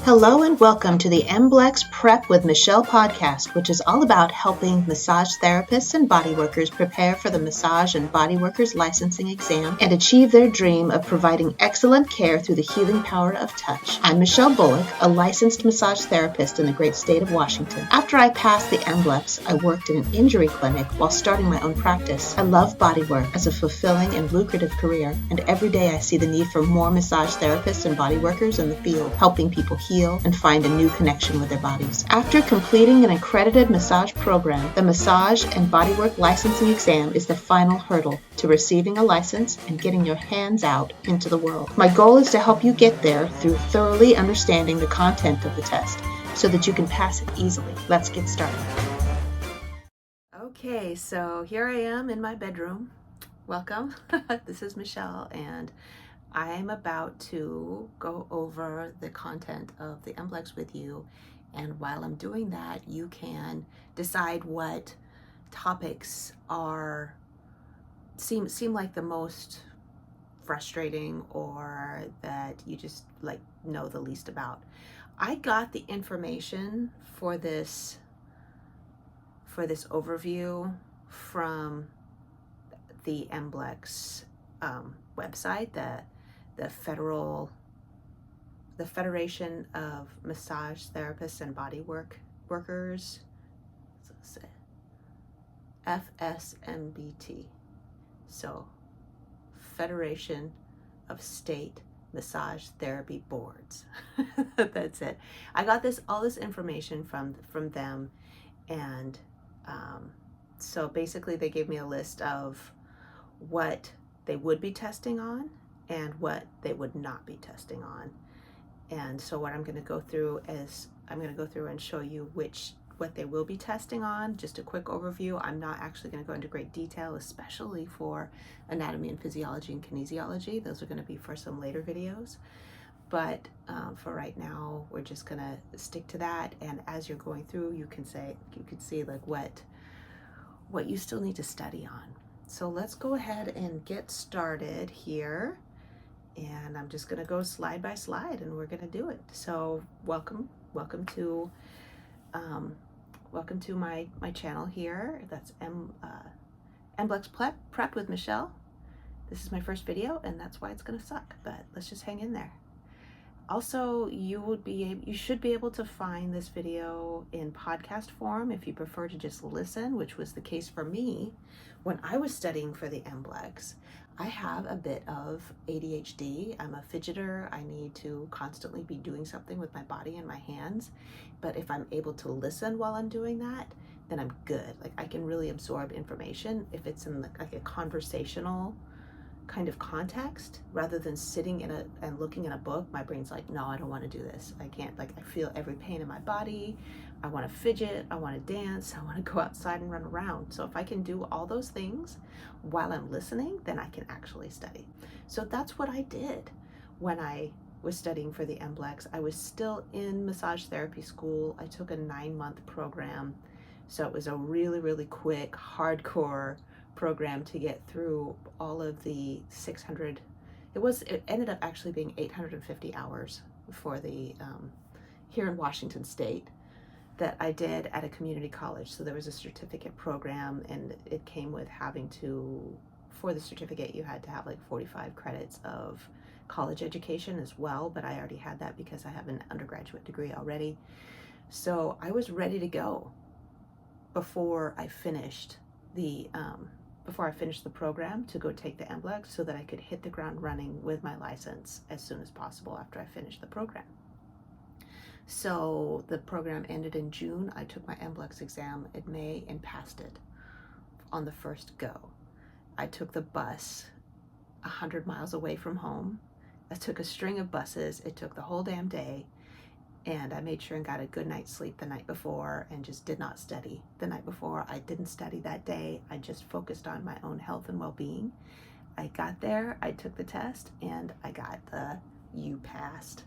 Hello and welcome to the MBLEx Prep with Michele podcast, which is all about helping massage therapists and bodyworkers prepare for the massage and bodyworkers licensing exam and achieve their dream of providing excellent care through the healing power of touch. I'm Michele Bullock, a licensed massage therapist in the great state of Washington. After I passed the MBLEx, I worked in an injury clinic while starting my own practice. I love bodywork as a fulfilling and lucrative career, and every day I see the need for more massage therapists and bodyworkers in the field, helping people heal and find a new connection with their bodies. After completing an accredited massage program, the massage and bodywork licensing exam is the final hurdle to receiving a license and getting your hands out into the world. My goal is to help you get there through thoroughly understanding the content of the test so that you can pass it easily. Let's get started. Okay, so here I am in my bedroom. Welcome. This is Michele, and I'm about to go over the content of the MBLEx with you, and while I'm doing that, you can decide what topics seem like the most frustrating or that you just know the least about. I got the information for this overview from the MBLEx website, the Federation of Massage Therapists and Workers, FSMBT. So, Federation of State Massage Therapy Boards. That's it. I got all this information from them, and so basically they gave me a list of what they would be testing on and what they would not be testing on. And so what I'm going to go through is and show you what they will be testing on. Just a quick overview. I'm not actually going to go into great detail, especially for anatomy and physiology and kinesiology. Those are going to be for some later videos. But for right now, we're just going to stick to that. And as you're going through, you can see what you still need to study on. So let's go ahead and get started here. And I'm just going to go slide by slide, and we're going to do it. So welcome to my channel here. That's MBLEx Prep with Michele. This is my first video, and that's why it's going to suck, but let's just hang in there. Also, you should be able to find this video in podcast form if you prefer to just listen, which was the case for me when I was studying for the MBLEx. I have a bit of ADHD. I'm a fidgeter. I need to constantly be doing something with my body and my hands. But if I'm able to listen while I'm doing that, then I'm good. I can really absorb information if it's in a conversational kind of context rather than sitting and looking in a book. My brain's like, no, I don't want to do this. I can't. I feel every pain in my body. I want to fidget. I want to dance. I want to go outside and run around. So if I can do all those things while I'm listening, then I can actually study. So that's what I did when I was studying for the MBLEx. I was still in massage therapy school. I took a 9-month program. So it was a really, really quick, hardcore program to get through all of the 600. It ended up actually being 850 hours for the here in Washington State that I did at a community college. So there was a certificate program, and it came with for the certificate, you had to have 45 credits of college education as well, but I already had that because I have an undergraduate degree already. So I was ready to go before I finished the program to go take the MBLEx so that I could hit the ground running with my license as soon as possible after I finished the program. So the program ended in June. I took my MBLEx exam in May and passed it on the first go. I took the bus 100 miles away from home. I took a string of buses. It took the whole damn day. And I made sure and got a good night's sleep the night before and just did not study the night before. I didn't study that day. I just focused on my own health and well-being. I got there, I took the test, and I got the "you passed"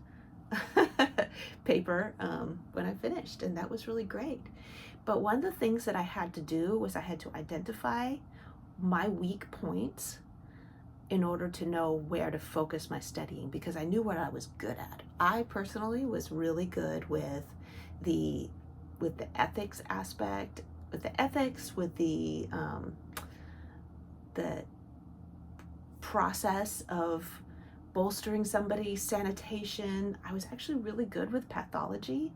paper when I finished, and that was really great. But one of the things that I had to do was I had to identify my weak points in order to know where to focus my studying, because I knew what I was good at. I personally was really good with the ethics aspect, with the ethics, with the process of bolstering somebody, sanitation. I was actually really good with pathology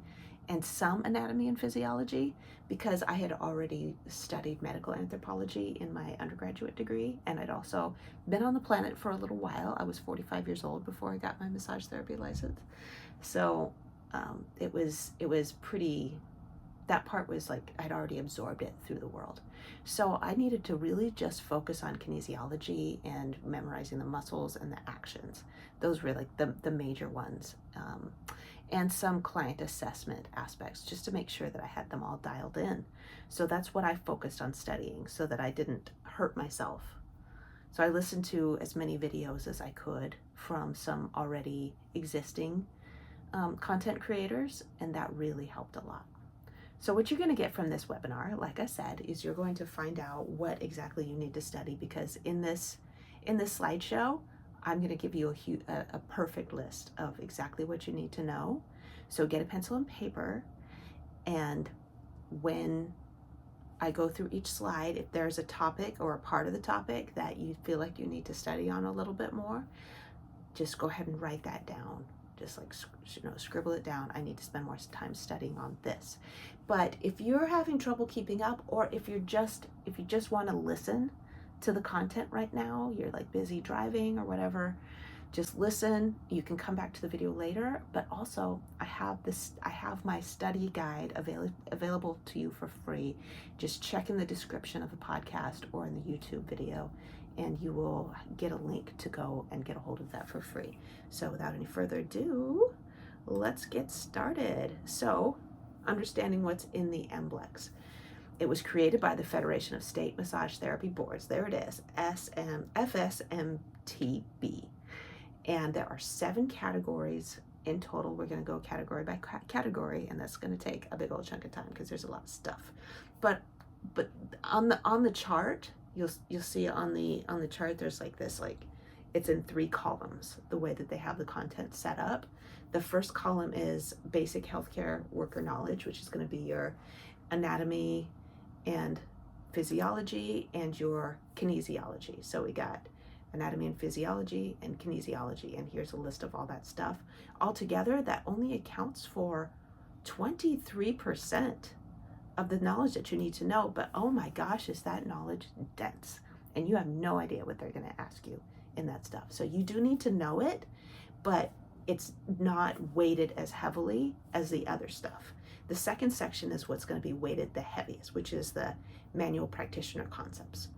and some anatomy and physiology, because I had already studied medical anthropology in my undergraduate degree, and I'd also been on the planet for a little while. I was 45 years old before I got my massage therapy license. So it was pretty, that part was like I'd already absorbed it through the world. So I needed to really just focus on kinesiology and memorizing the muscles and the actions. Those were like the major ones. And some client assessment aspects, just to make sure that I had them all dialed in. So that's what I focused on studying, so that I didn't hurt myself. So I listened to as many videos as I could from some already existing content creators, and that really helped a lot. So what you're going to get from this webinar, like I said, is you're going to find out what exactly you need to study, because in this slideshow, I'm going to give you a perfect list of exactly what you need to know. So get a pencil and paper, and when I go through each slide, if there's a topic or a part of the topic that you feel like you need to study on a little bit more, just go ahead and write that down. Just like, scribble it down. I need to spend more time studying on this. But if you're having trouble keeping up, or if you just want to listen to the content right now, you're like busy driving or whatever, just listen. You can come back to the video later, but also I have my study guide available to you for free. Just check in the description of the podcast or in the YouTube video, and you will get a link to go and get a hold of that for free. So without any further ado, let's get started. So, understanding what's in the MBLEx. It was created by the Federation of State Massage Therapy Boards. There it is, FSMTB. And there are 7 categories in total. We're going to go category by category, and that's going to take a big old chunk of time because there's a lot of stuff. But on the chart, you'll see on the chart, there's like this, like it's in 3 columns, the way that they have the content set up. The first column is basic healthcare worker knowledge, which is going to be your anatomy and physiology and your kinesiology. So we got anatomy and physiology and kinesiology, and here's a list of all that stuff. Altogether, that only accounts for 23% of the knowledge that you need to know, but oh my gosh, is that knowledge dense, and you have no idea what they're going to ask you in that stuff. So you do need to know it, but it's not weighted as heavily as the other stuff. The second section is what's going to be weighted the heaviest, which is the manual practitioner concepts.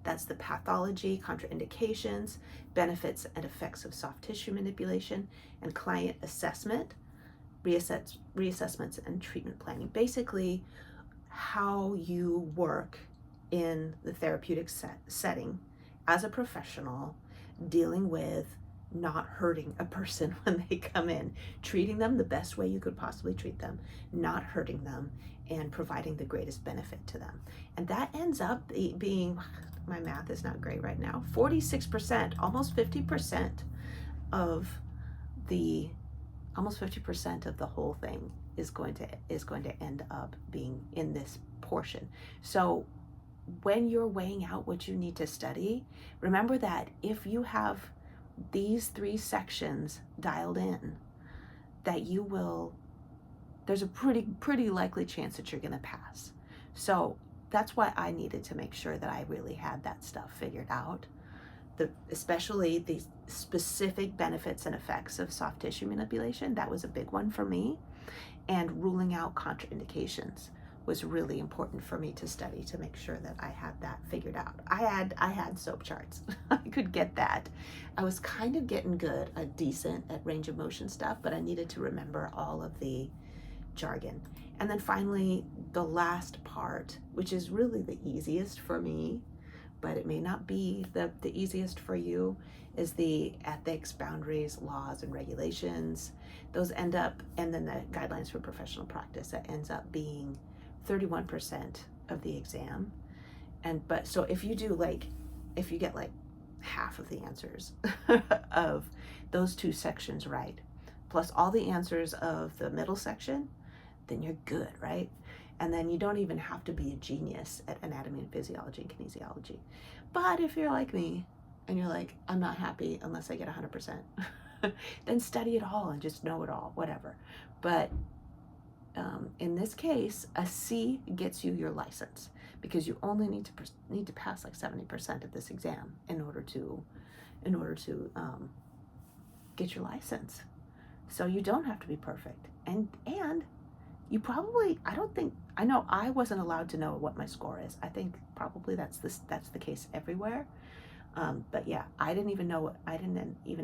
That's the pathology, contraindications, benefits and effects of soft tissue manipulation, and client assessment, reassessments and treatment planning. Basically, how you work in the therapeutic setting as a professional, dealing with not hurting a person when they come in, treating them the best way you could possibly treat them, not hurting them, and providing the greatest benefit to them. And that ends up being, my math is not great right now, 46%, almost 50% of the whole thing is going to end up being in this portion. So when you're weighing out what you need to study, remember that if you have these 3 sections dialed in, that there's a pretty likely chance that you're going to pass. So that's why I needed to make sure that I really had that stuff figured out, especially the specific benefits and effects of soft tissue manipulation. That was a big one for me, and ruling out contraindications was really important for me to study, to make sure that I had that figured out. I had soap charts. I could get that. I was kind of getting decent at range of motion stuff, but I needed to remember all of the jargon. And then finally, the last part, which is really the easiest for me, but it may not be the easiest for you, is the ethics, boundaries, laws, and regulations. Those end up, and then the guidelines for professional practice, that ends up being 31% of the exam. But so if you get like half of the answers of those two sections right, plus all the answers of the middle section, then you're good, right? And then you don't even have to be a genius at anatomy and physiology and kinesiology. But if you're like me and you're like, I'm not happy unless I get 100%, then study it all and just know it all, whatever. But in this case, a C gets you your license, because you only need to pass like 70% of this exam in order to get your license. So you don't have to be perfect, and you probably, I know I wasn't allowed to know what my score is. I think probably that's the case everywhere. But yeah, I didn't even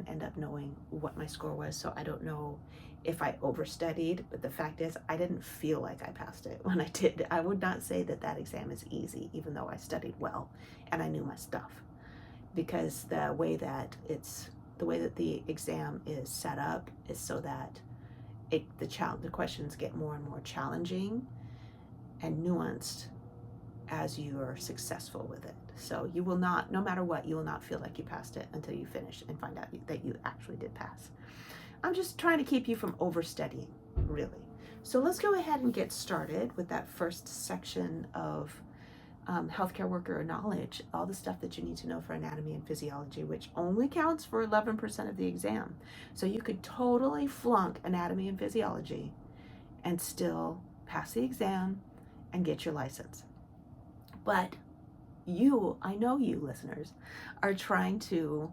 end up knowing what my score was, so I don't know if I overstudied, but the fact is I didn't feel like I passed it when I did. I would not say that exam is easy, even though I studied well and I knew my stuff, because the way that the exam is set up is so that the questions get more and more challenging and nuanced as you are successful with it. So you will not, no matter what, you will not feel like you passed it until you finish and find out that you actually did pass. I'm just trying to keep you from overstudying, really. So let's go ahead and get started with that first section of healthcare worker knowledge, all the stuff that you need to know for anatomy and physiology, which only counts for 11% of the exam. So you could totally flunk anatomy and physiology and still pass the exam and get your license. But I know you listeners are trying to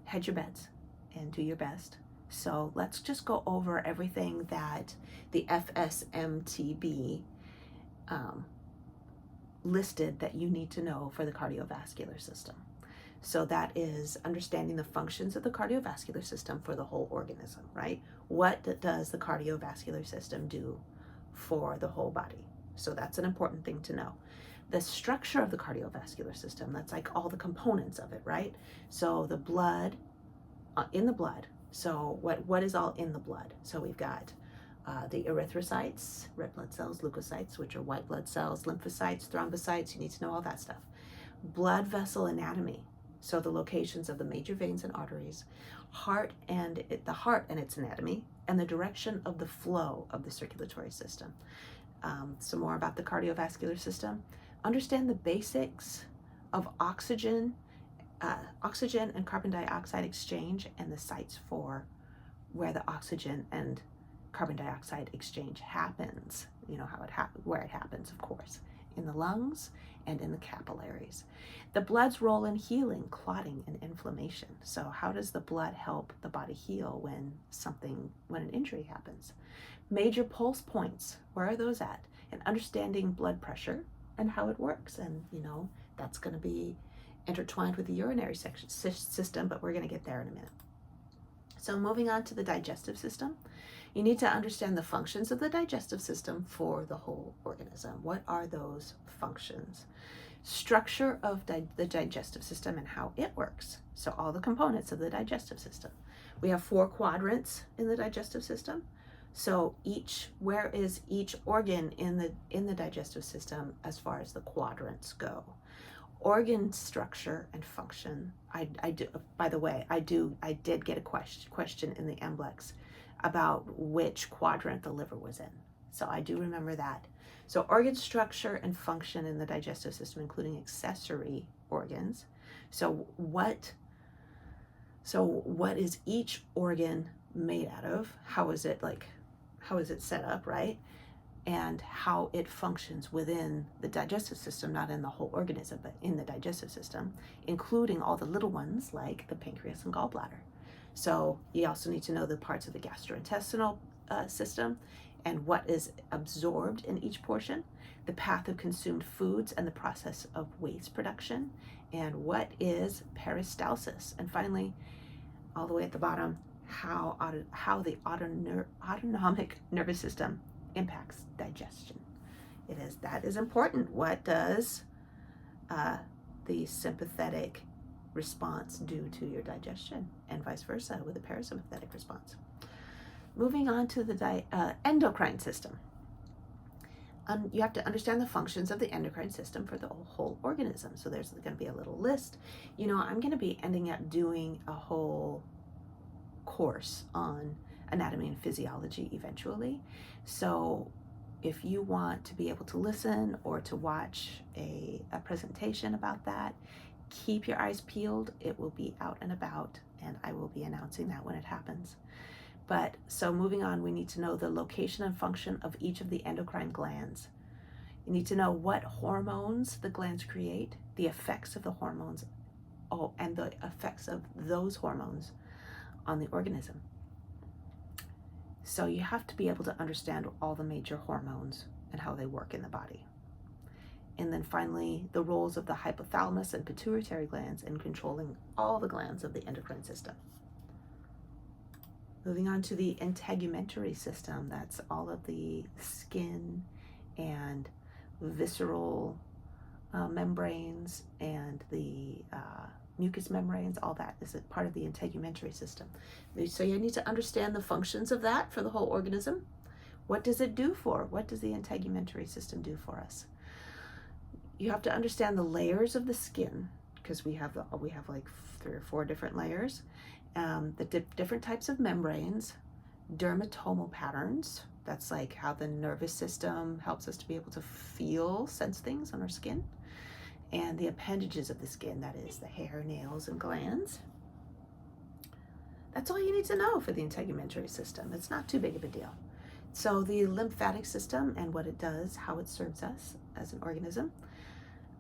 hedge your bets and do your best. So let's just go over everything that the FSMTB listed that you need to know for the cardiovascular system. So that is understanding the functions of the cardiovascular system for the whole organism, right? What does the cardiovascular system do for the whole body? So that's an important thing to know. The structure of the cardiovascular system, that's like all the components of it, right? So the blood, in the blood, so what is all in the blood? So we've got the erythrocytes, red blood cells, leukocytes, which are white blood cells, lymphocytes, thrombocytes, you need to know all that stuff. Blood vessel anatomy, so the locations of the major veins and arteries, the heart and its anatomy, and the direction of the flow of the circulatory system. Some more about the cardiovascular system. Understand the basics of oxygen and carbon dioxide exchange and the sites for where the oxygen and carbon dioxide exchange happens. You know where it happens, of course, in the lungs and in the capillaries. The blood's role in healing, clotting, and inflammation. So how does the blood help the body heal when an injury happens? Major pulse points, where are those at? And understanding blood pressure and how it works. And that's going to be intertwined with the urinary system, but we're going to get there in a minute. So moving on to the digestive system, you need to understand the functions of the digestive system for the whole organism. What are those functions? Structure of the digestive system and how it works. So all the components of the digestive system. We have 4 quadrants in the digestive system. So where is each organ in the digestive system as far as the quadrants go? Organ structure and function. I do. By the way, I did get a question in the MBLEx about which quadrant the liver was in. So I do remember that. So organ structure and function in the digestive system, including accessory organs. So what is each organ made out of? How is it set up, right? And how it functions within the digestive system, not in the whole organism, but in the digestive system, including all the little ones like the pancreas and gallbladder. So you also need to know the parts of the gastrointestinal system and what is absorbed in each portion, the path of consumed foods and the process of waste production, and what is peristalsis. And finally, all the way at the bottom, how the autonomic nervous system impacts digestion. That is important. What does the sympathetic response do to your digestion, and vice versa with the parasympathetic response? Moving on to the endocrine system. you have to understand the functions of the endocrine system for the whole organism. So there's going to be a little list. You know, I'm going to be ending up doing a whole course on anatomy and physiology eventually. So if you want to be able to listen or to watch a presentation about that, keep your eyes peeled. It will be out and about, and I will be announcing that when it happens. But so moving on, we need to know the location and function of each of the endocrine glands. You need to know what hormones the glands create, the effects of the hormones, and the effects of those hormones on the organism. So you have to be able to understand all the major hormones and how they work in the body. And then finally, the roles of the hypothalamus and pituitary glands in controlling all the glands of the endocrine system. Moving on to the integumentary system, that's all of the skin and visceral membranes and the mucous membranes, all that is a part of the integumentary system. So you need to understand the functions of that for the whole organism. What does it do for? What does the integumentary system do for us? You have to understand the layers of the skin, because we have like 3 or 4 different layers. The different types of membranes, dermatomal patterns, that's like how the nervous system helps us to be able to sense things on our skin, and the appendages of the skin, that is the hair, nails, and glands. That's all you need to know for the integumentary system. It's not too big of a deal. So the lymphatic system and what it does, how it serves us as an organism,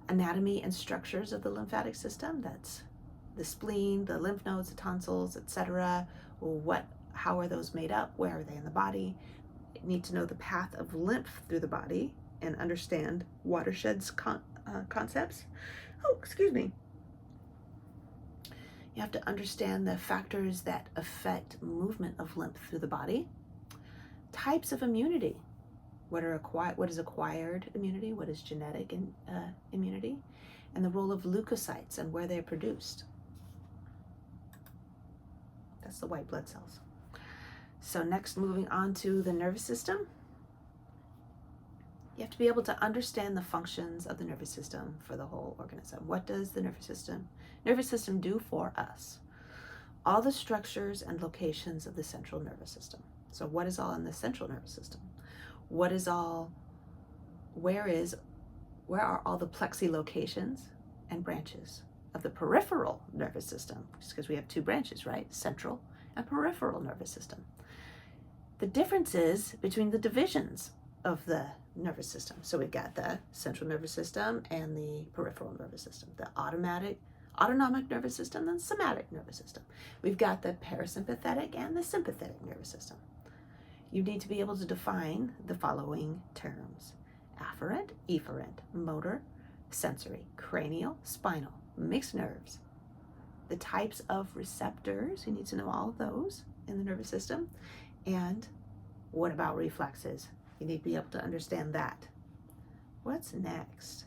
anatomy and structures of the lymphatic system, that's the spleen, the lymph nodes, the tonsils, etc. How are those made up? Where are they in the body? You need to know the path of lymph through the body and understand watersheds concepts. Oh, excuse me. You have to understand the factors that affect movement of lymph through the body. Types of immunity. What is acquired immunity? What is genetic immunity? And the role of leukocytes and where they're produced. That's the white blood cells. So next, moving on to the nervous system. You have to be able to understand the functions of the nervous system for the whole organism. What does the nervous system do for us? All the structures and locations of the central nervous system. So what is all in the central nervous system? Where are all the plexi locations and branches of the peripheral nervous system? Just because we have 2 branches, right? Central and peripheral nervous system. The differences between the divisions of the nervous system. So we've got the central nervous system and the peripheral nervous system, the autonomic nervous system and somatic nervous system. We've got the parasympathetic and the sympathetic nervous system. You need to be able to define the following terms: afferent, efferent, motor, sensory, cranial, spinal, mixed nerves. The types of receptors, you need to know all of those in the nervous system. And what about reflexes? You need to be able to understand that. What's next?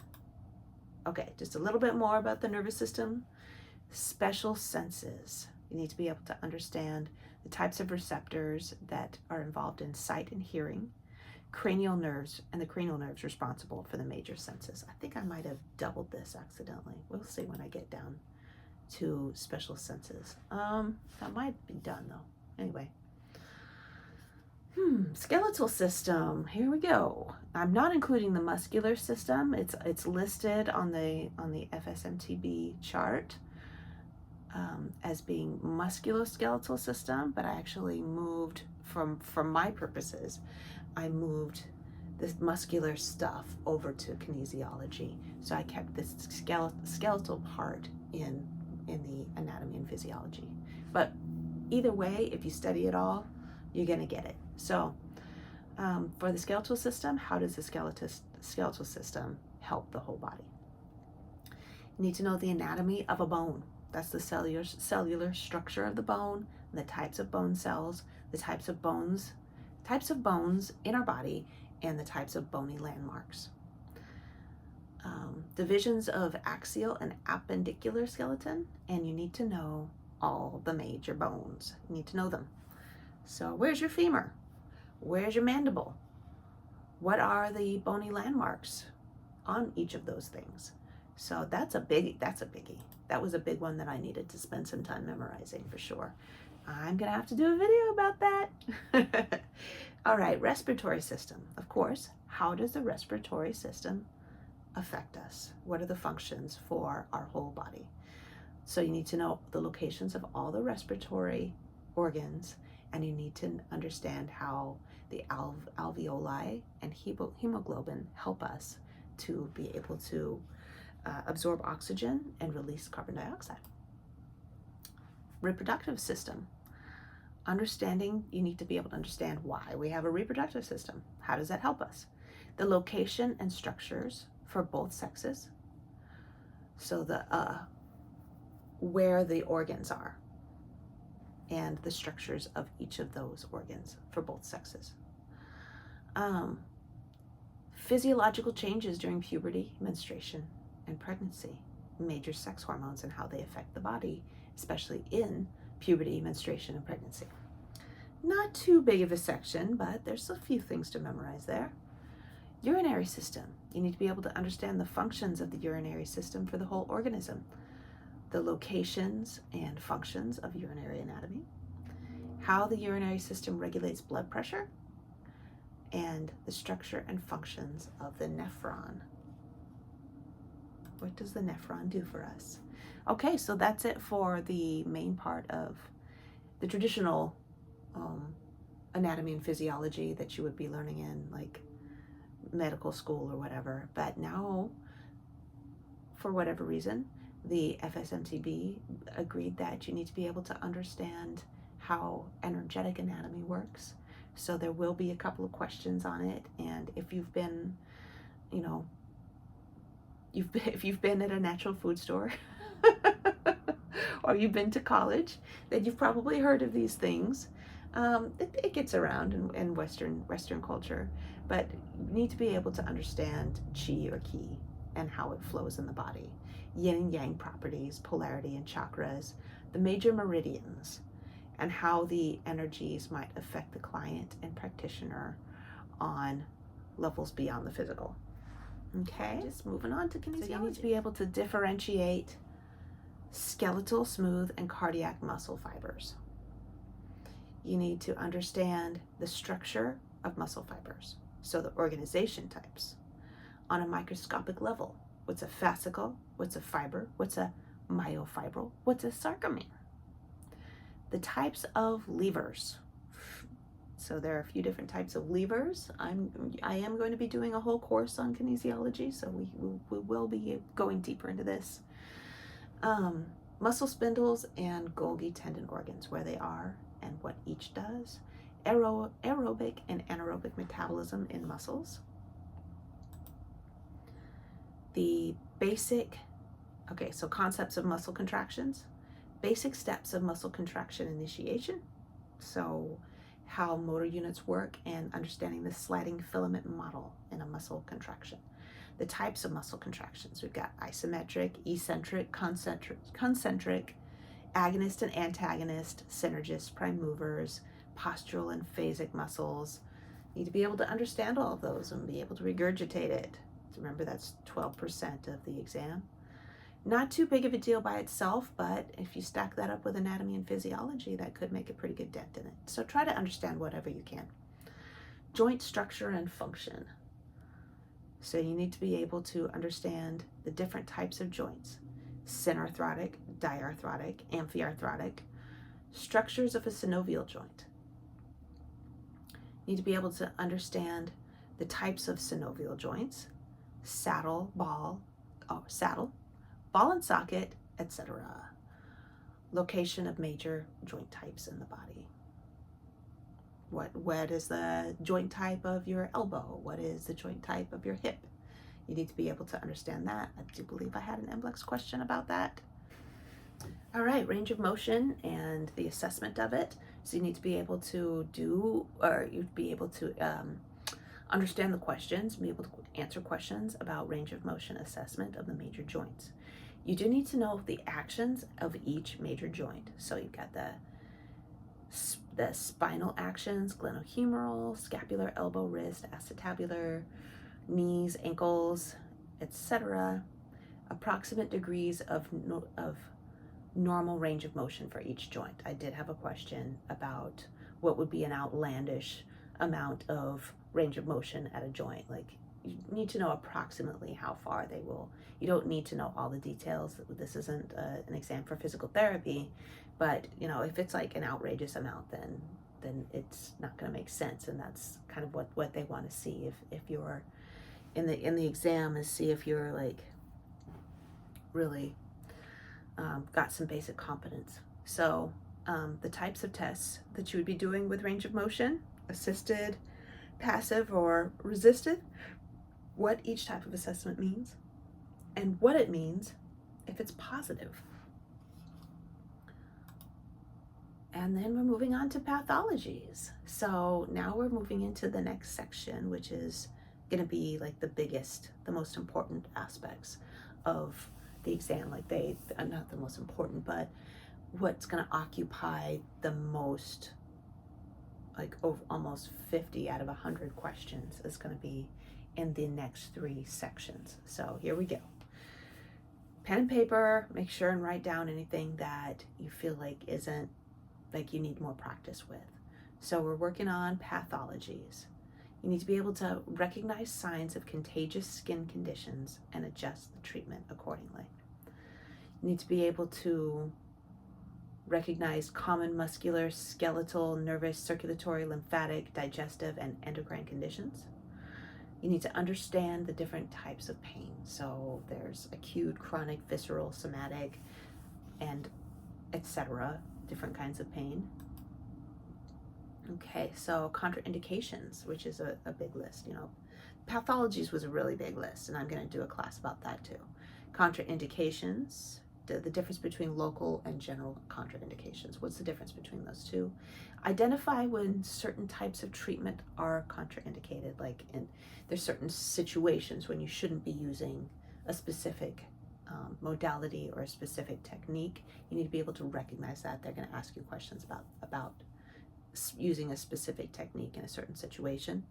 Okay, just a little bit more about the nervous system. Special senses. You need to be able to understand the types of receptors that are involved in sight and hearing, cranial nerves, and the cranial nerves responsible for the major senses. I think I might have doubled this accidentally. We'll see when I get down to special senses. That might be done though. Anyway. Skeletal system. Here we go. I'm not including the muscular system. It's listed on the FSMTB chart as being musculoskeletal system, but I actually moved for my purposes. I moved this muscular stuff over to kinesiology, so I kept this skeletal part in the anatomy and physiology. But either way, if you study it all, you're going to get it. So for the skeletal system, how does the skeletal system help the whole body? You need to know the anatomy of a bone. That's the cellular structure of the bone, the types of bone cells, the types of bones in our body, and the types of bony landmarks. Divisions of axial and appendicular skeleton, and you need to know all the major bones. You need to know them. So where's your femur? Where's your mandible? What are the bony landmarks on each of those things? So that's a biggie. That was a big one that I needed to spend some time memorizing for sure. I'm gonna have to do a video about that. All right, respiratory system. Of course, how does the respiratory system affect us? What are the functions for our whole body? So you need to know the locations of all the respiratory organs, and you need to understand how the alveoli and hemoglobin help us to be able to absorb oxygen and release carbon dioxide. Reproductive system. Understanding, you need to be able to understand why we have a reproductive system. How does that help us? The location and structures for both sexes. So the where the organs are and the structures of each of those organs for both sexes. Physiological changes during puberty, menstruation, and pregnancy. Major sex hormones and how they affect the body, especially in puberty, menstruation, and pregnancy. Not too big of a section, but there's a few things to memorize there. Urinary system. You need to be able to understand the functions of the urinary system for the whole organism. The locations and functions of urinary anatomy. How the urinary system regulates blood pressure. And the structure and functions of the nephron. What does the nephron do for us? Okay, so that's it for the main part of the traditional anatomy and physiology that you would be learning in like medical school or whatever. But now, for whatever reason, the FSMTB agreed that you need to be able to understand how energetic anatomy works. So there will be a couple of questions on it, and if you've been, you know, if you've been at a natural food store or you've been to college, then you've probably heard of these things. It gets around in Western culture, but you need to be able to understand chi or ki and how it flows in the body, yin and yang properties, polarity and chakras, the major meridians, and how the energies might affect the client and practitioner on levels beyond the physical. Okay, just moving on to kinesiology. So you need to be able to differentiate skeletal, smooth, and cardiac muscle fibers. You need to understand the structure of muscle fibers, so the organization types on a microscopic level. What's a fascicle? What's a fiber? What's a myofibril? What's a sarcomere? The types of levers. So there are a few different types of levers. I am going to be doing a whole course on kinesiology, so we will be going deeper into this. Muscle spindles and Golgi tendon organs, where they are and what each does. Aerobic and anaerobic metabolism in muscles. The basic, so concepts of muscle contractions. Basic steps of muscle contraction initiation. So how motor units work and understanding the sliding filament model in a muscle contraction. The types of muscle contractions. We've got isometric, eccentric, concentric, agonist and antagonist, synergist, prime movers, postural and phasic muscles. You need to be able to understand all of those and be able to regurgitate it. Remember, that's 12% of the exam. Not too big of a deal by itself, but if you stack that up with anatomy and physiology, that could make a pretty good dent in it. So try to understand whatever you can. Joint structure and function. So you need to be able to understand the different types of joints. Synarthrotic, diarthrotic, amphiarthrotic. Structures of a synovial joint. You need to be able to understand the types of synovial joints. Saddle, ball and socket, etc. Location of major joint types in the body. What is the joint type of your elbow? What is the joint type of your hip? You need to be able to understand that. I do believe I had an MBLEx question about that. All right, range of motion and the assessment of it. So you need to be able to understand the questions, be able to answer questions about range of motion assessment of the major joints. You do need to know the actions of each major joint. So you've got the the spinal actions, glenohumeral, scapular, elbow, wrist, acetabular, knees, ankles, etc. Approximate degrees of normal range of motion for each joint. I did have a question about what would be an outlandish amount of range of motion at a joint. Like, you need to know approximately how far they will. You don't need to know all the details. This isn't an exam for physical therapy, but you know, if it's like an outrageous amount, then it's not going to make sense, and that's kind of what they want to see if you're in the exam, is see if you're like really got some basic competence. So the types of tests that you would be doing with range of motion: assisted, passive, or resisted, what each type of assessment means, and what it means if it's positive. And then we're moving on to pathologies. So now we're moving into the next section, which is going to be like the biggest, the most important aspects of the exam. Like not the most important, but what's going to occupy the most, like almost 50 out of 100 questions is going to be in the next 3 sections. So here we go. Pen and paper, make sure and write down anything that you feel like isn't, like you need more practice with. So we're working on pathologies. You need to be able to recognize signs of contagious skin conditions and adjust the treatment accordingly. You need to be able to recognize common muscular, skeletal, nervous, circulatory, lymphatic, digestive, and endocrine conditions. You need to understand the different types of pain. So there's acute, chronic, visceral, somatic, and etc. Different kinds of pain. Okay, so contraindications, which is a big list. You know, pathologies was a really big list, and I'm going to do a class about that too. Contraindications, the difference between local and general contraindications. What's the difference between those two? Identify when certain types of treatment are contraindicated, like there's certain situations when you shouldn't be using a specific modality or a specific technique. You need to be able to recognize that. They're going to ask you questions about using a specific technique in a certain situation.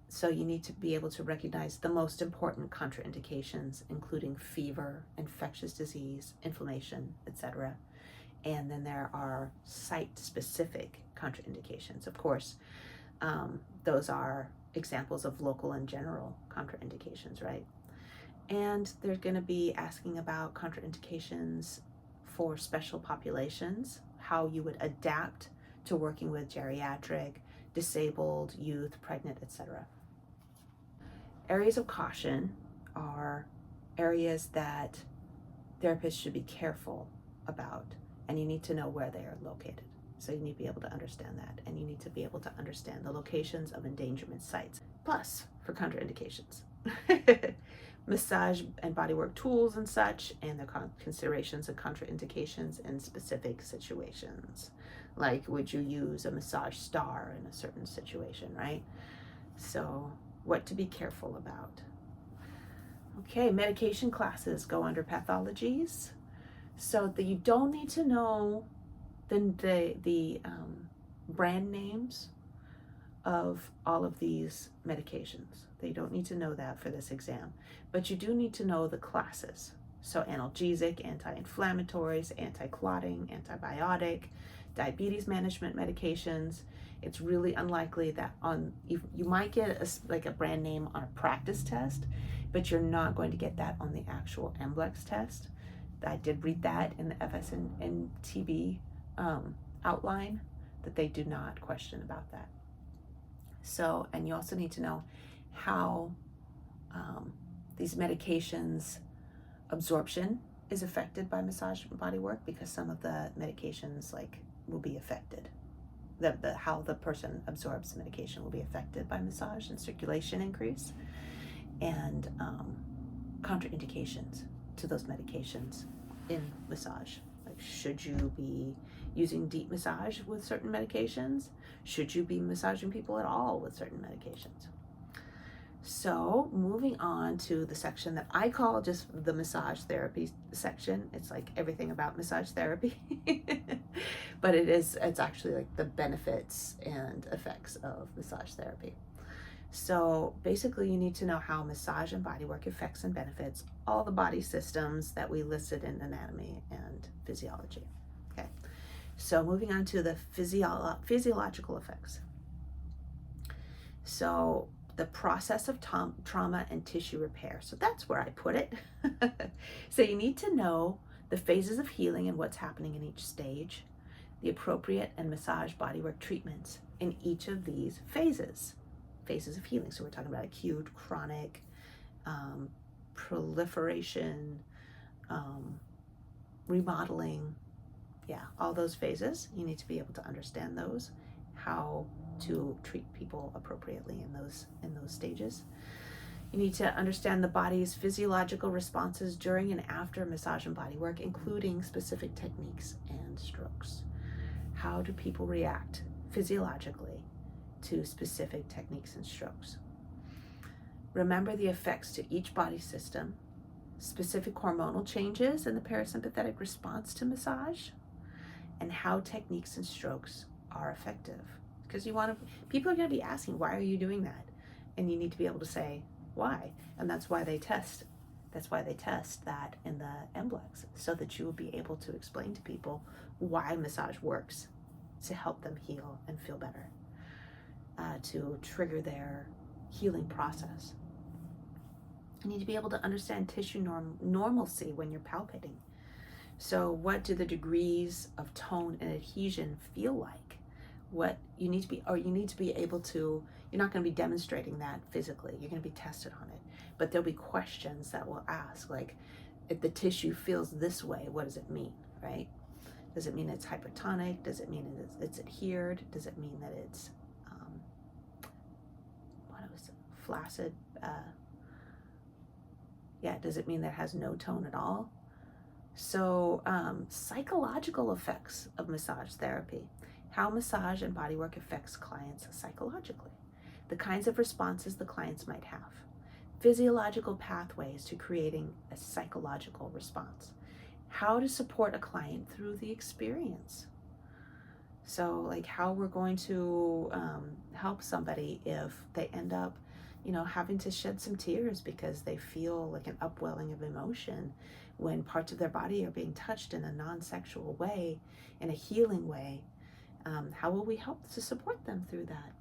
So you need to be able to recognize the most important contraindications, including fever, infectious disease, inflammation, etc. And then there are site-specific contraindications. Of course, those are examples of local and general contraindications, right? And they're going to be asking about contraindications for special populations, how you would adapt to working with geriatric, disabled, youth, pregnant, etc. Areas of caution are areas that therapists should be careful about, and you need to know where they are located. So you need to be able to understand that, and you need to be able to understand the locations of endangerment sites. Plus, for contraindications, massage and bodywork tools and such, and the considerations of contraindications in specific situations. Like, would you use a massage star in a certain situation, right? So what to be careful about. Okay, medication classes go under pathologies. So that you don't need to know the brand names of all of these medications. They don't need to know that for this exam, but you do need to know the classes. So analgesic, anti-inflammatories, anti-clotting, antibiotic, diabetes management medications. It's really unlikely that you might get a brand name on a practice test, but you're not going to get that on the actual MBLEx test. I did read that in the FS and TB outline, that they do not question about that. So, and you also need to know how these medications absorption is affected by massage and body work, because some of the medications will be affected. How the person absorbs the medication will be affected by massage and circulation increase, and contraindications to those medications in massage. Like, should you be using deep massage with certain medications? Should you be massaging people at all with certain medications? So moving on to the section that I call just the massage therapy section. It's like everything about massage therapy, but it's actually like the benefits and effects of massage therapy. So basically you need to know how massage and bodywork affects and benefits all the body systems that we listed in anatomy and physiology. Okay, so moving on to the physiological effects. So the process of trauma and tissue repair. So that's where I put it. So you need to know the phases of healing and what's happening in each stage, the appropriate and massage bodywork treatments in each of these phases of healing. So we're talking about acute, chronic, proliferation, remodeling. Yeah, all those phases. You need to be able to understand those, how to treat people appropriately in those stages. You need to understand the body's physiological responses during and after massage and bodywork, including specific techniques and strokes. How do people react physiologically to specific techniques and strokes? Remember the effects to each body system, specific hormonal changes in the parasympathetic response to massage, and how techniques and strokes are effective. Because people are going to be asking, why are you doing that? And you need to be able to say why. And that's why they test. That's why they test that in the MBLEx, so that you will be able to explain to people why massage works to help them heal and feel better, to trigger their healing process. You need to be able to understand tissue normalcy when you're palpating. So what do the degrees of tone and adhesion feel like? What you need to be able to, you're not going to be demonstrating that physically, you're going to be tested on it, but there'll be questions that will ask, like, if the tissue feels this way, what does it mean, right? Does it mean it's hypertonic? Does it mean it's adhered? Does it mean that it's flaccid? Does it mean that it has no tone at all? So psychological effects of massage therapy. How massage and bodywork affects clients psychologically. The kinds of responses the clients might have. Physiological pathways to creating a psychological response. How to support a client through the experience. So like how we're going to help somebody if they end up, having to shed some tears because they feel like an upwelling of emotion when parts of their body are being touched in a non-sexual way, in a healing way. How will we help to support them through that?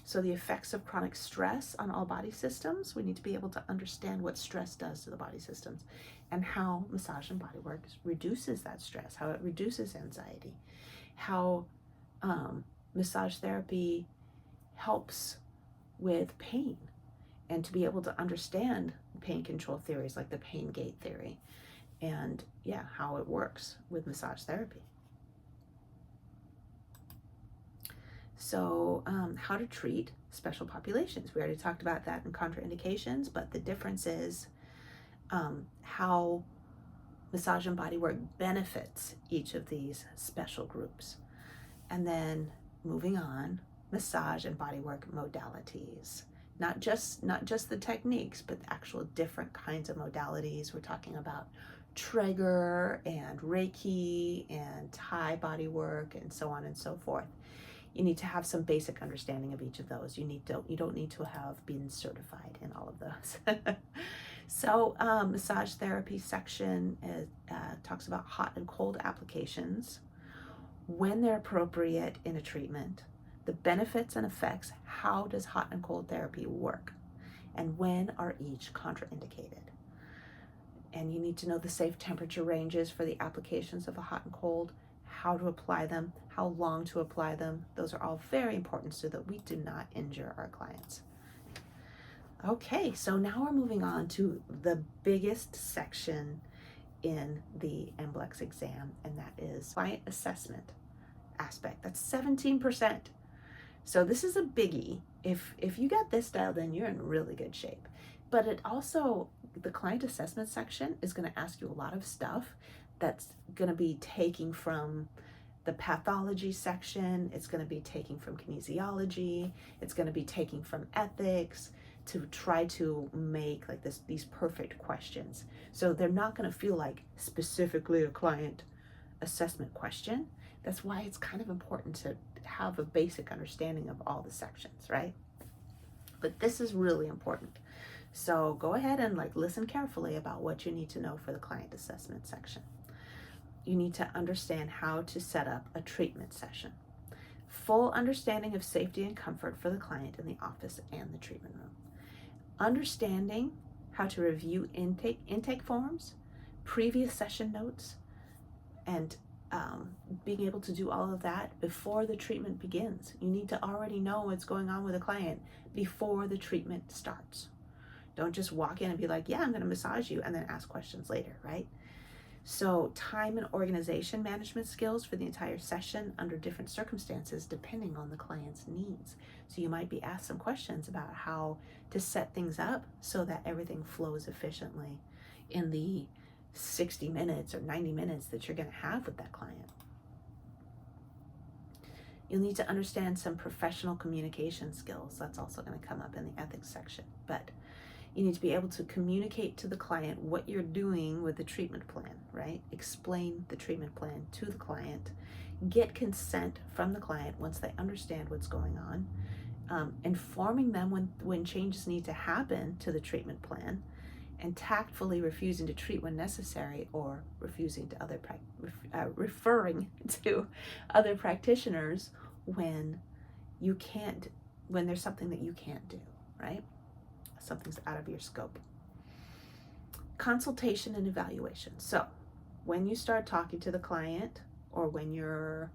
So the effects of chronic stress on all body systems, we need to be able to understand what stress does to the body systems and how massage and bodywork reduces that stress, how it reduces anxiety, how massage therapy helps with pain, and to be able to understand pain control theories like the pain gate theory, and how it works with massage therapy. So how to treat special populations. We already talked about that in contraindications, but the difference is how massage and bodywork benefits each of these special groups. And then moving on, massage and bodywork modalities. Not just the techniques, but the actual different kinds of modalities. We're talking about Traeger and Reiki and Thai bodywork and so on and so forth. You need to have some basic understanding of each of those. You don't need to have been certified in all of those. So massage therapy section talks about hot and cold applications, when they're appropriate in a treatment, the benefits and effects, how does hot and cold therapy work, and when are each contraindicated. And you need to know the safe temperature ranges for the applications of a hot and cold, how to apply them, how long to apply them. Those are all very important so that we do not injure our clients. Okay, so now we're moving on to the biggest section in the MBLEx exam, and that is client assessment aspect. That's 17%. So this is a biggie. If you got this dialed in, you're in really good shape. But it also, the client assessment section is going to ask you a lot of stuff that's going to be taking from the pathology section, it's going to be taking from kinesiology, it's going to be taking from ethics, to try to make like these perfect questions. So they're not going to feel like specifically a client assessment question. That's why it's kind of important to have a basic understanding of all the sections, right? But this is really important. So go ahead and like listen carefully about what you need to know for the client assessment section. You need to understand how to set up a treatment session. Full understanding of safety and comfort for the client in the office and the treatment room. Understanding how to review intake forms, previous session notes, and being able to do all of that before the treatment begins. You need to already know what's going on with a client before the treatment starts. Don't just walk in and be like, yeah, I'm going to massage you, and then ask questions later, right? So time and organization management skills for the entire session under different circumstances depending on the client's needs. So you might be asked some questions about how to set things up so that everything flows efficiently in the 60 minutes or 90 minutes that you're going to have with that client. You'll need to understand some professional communication skills. That's also going to come up in the ethics section. But you need to be able to communicate to the client what you're doing with the treatment plan, right? Explain the treatment plan to the client. Get consent from the client once they understand what's going on. Informing them when changes need to happen to the treatment plan, and tactfully refusing to treat when necessary, or refusing to referring to other practitioners when there's something that you can't do, right? Something's out of your scope. Consultation and evaluation. So when you start talking to the client, or when you're,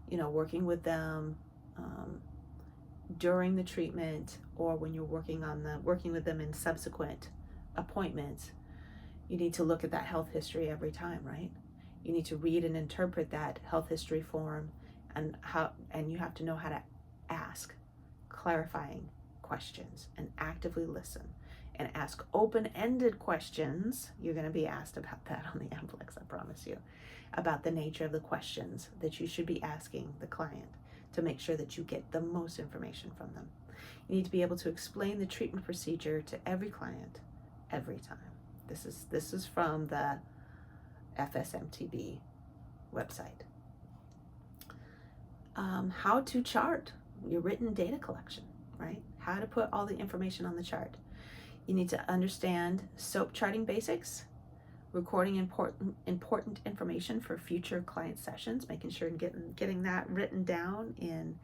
working with them during the treatment, or when you're working with them in subsequent appointments, you need to look at that health history every time, right? You need to read and interpret that health history form, and you have to know how to ask clarifying questions and actively listen and ask open-ended questions. You're going to be asked about that on the MBLEx, I promise you, about the nature of the questions that you should be asking the client to make sure that you get the most information from them. You need to be able to explain the treatment procedure to every client every time. This is from the FSMTB website. How to chart your written data collection, right? How to put all the information on the chart. You need to understand SOAP charting basics, recording important information for future client sessions, making sure and getting that written down in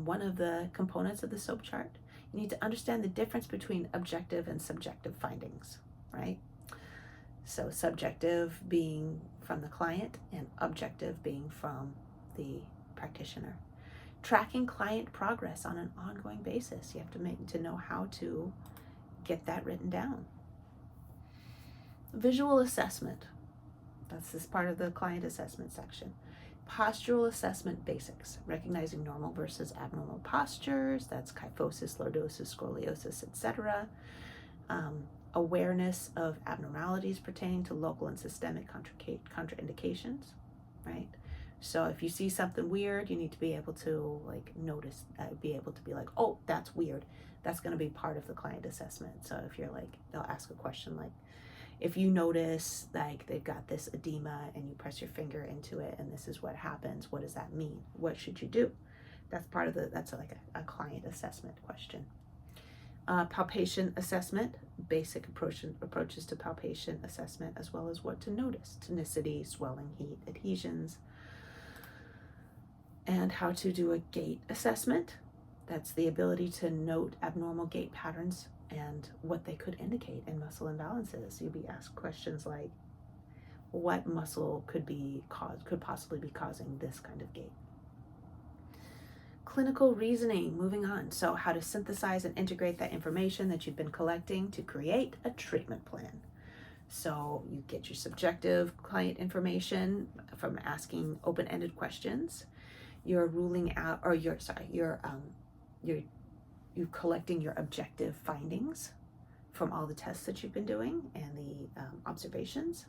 one of the components of the SOAP chart. You need to understand the difference between objective and subjective findings, right? So subjective being from the client and objective being from the practitioner. Tracking client progress on an ongoing basis. You have to know how to get that written down. Visual assessment. That's this part of the client assessment section. Postural assessment basics. Recognizing normal versus abnormal postures. That's kyphosis, lordosis, scoliosis, etc. Awareness of abnormalities pertaining to local and systemic contraindications, right? So if you see something weird, you need to be able to notice, be able to be like, oh, that's weird. That's going to be part of the client assessment. So if you're they'll ask a question like, if you notice they've got this edema and you press your finger into it and this is what happens, what does that mean? What should you do? That's part of that's a client assessment question. Palpation assessment, basic approaches to palpation assessment, as well as what to notice: tonicity, swelling, heat, adhesions, and how to do a gait assessment. That's the ability to note abnormal gait patterns and what they could indicate in muscle imbalances. You'll be asked questions like, what muscle could possibly be causing this kind of gait? Clinical reasoning, moving on. So how to synthesize and integrate that information that you've been collecting to create a treatment plan. So you get your subjective client information from asking open-ended questions. You're ruling out, or you're collecting your objective findings from all the tests that you've been doing and the observations.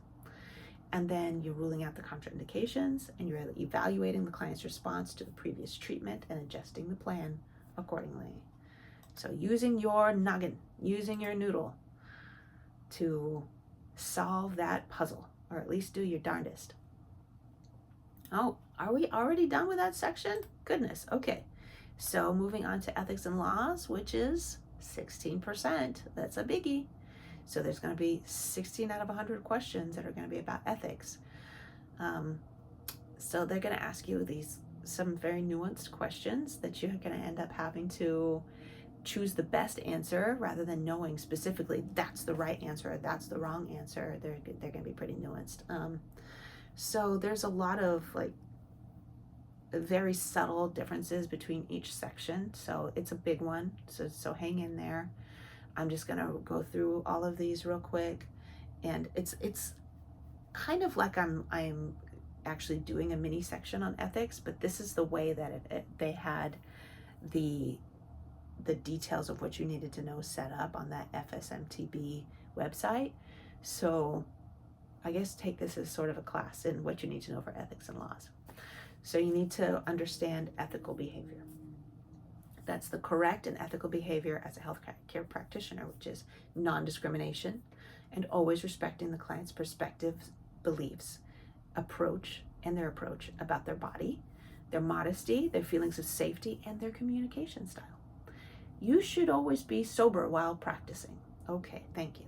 And then you're ruling out the contraindications, and you're evaluating the client's response to the previous treatment and adjusting the plan accordingly. So using your noggin, using your noodle to solve that puzzle, or at least do your darndest. Oh, are we already done with that section? Goodness, okay. So moving on to ethics and laws, which is 16%. That's a biggie. So there's going to be 16 out of 100 questions that are going to be about ethics. So they're going to ask you some very nuanced questions that you're going to end up having to choose the best answer rather than knowing specifically that's the right answer or that's the wrong answer. They're going to be pretty nuanced. So there's a lot of like very subtle differences between each section. So it's a big one. So hang in there. I'm just going to go through all of these real quick, and it's kind of like I'm actually doing a mini section on ethics, but this is the way that they had the details of what you needed to know set up on that FSMTB website. So I guess take this as sort of a class in what you need to know for ethics and laws. So you need to understand ethical behavior. That's the correct and ethical behavior as a healthcare practitioner, which is non-discrimination and always respecting the client's perspectives, beliefs, approach about their body, their modesty, their feelings of safety, and their communication style. You should always be sober while practicing. Okay, thank you.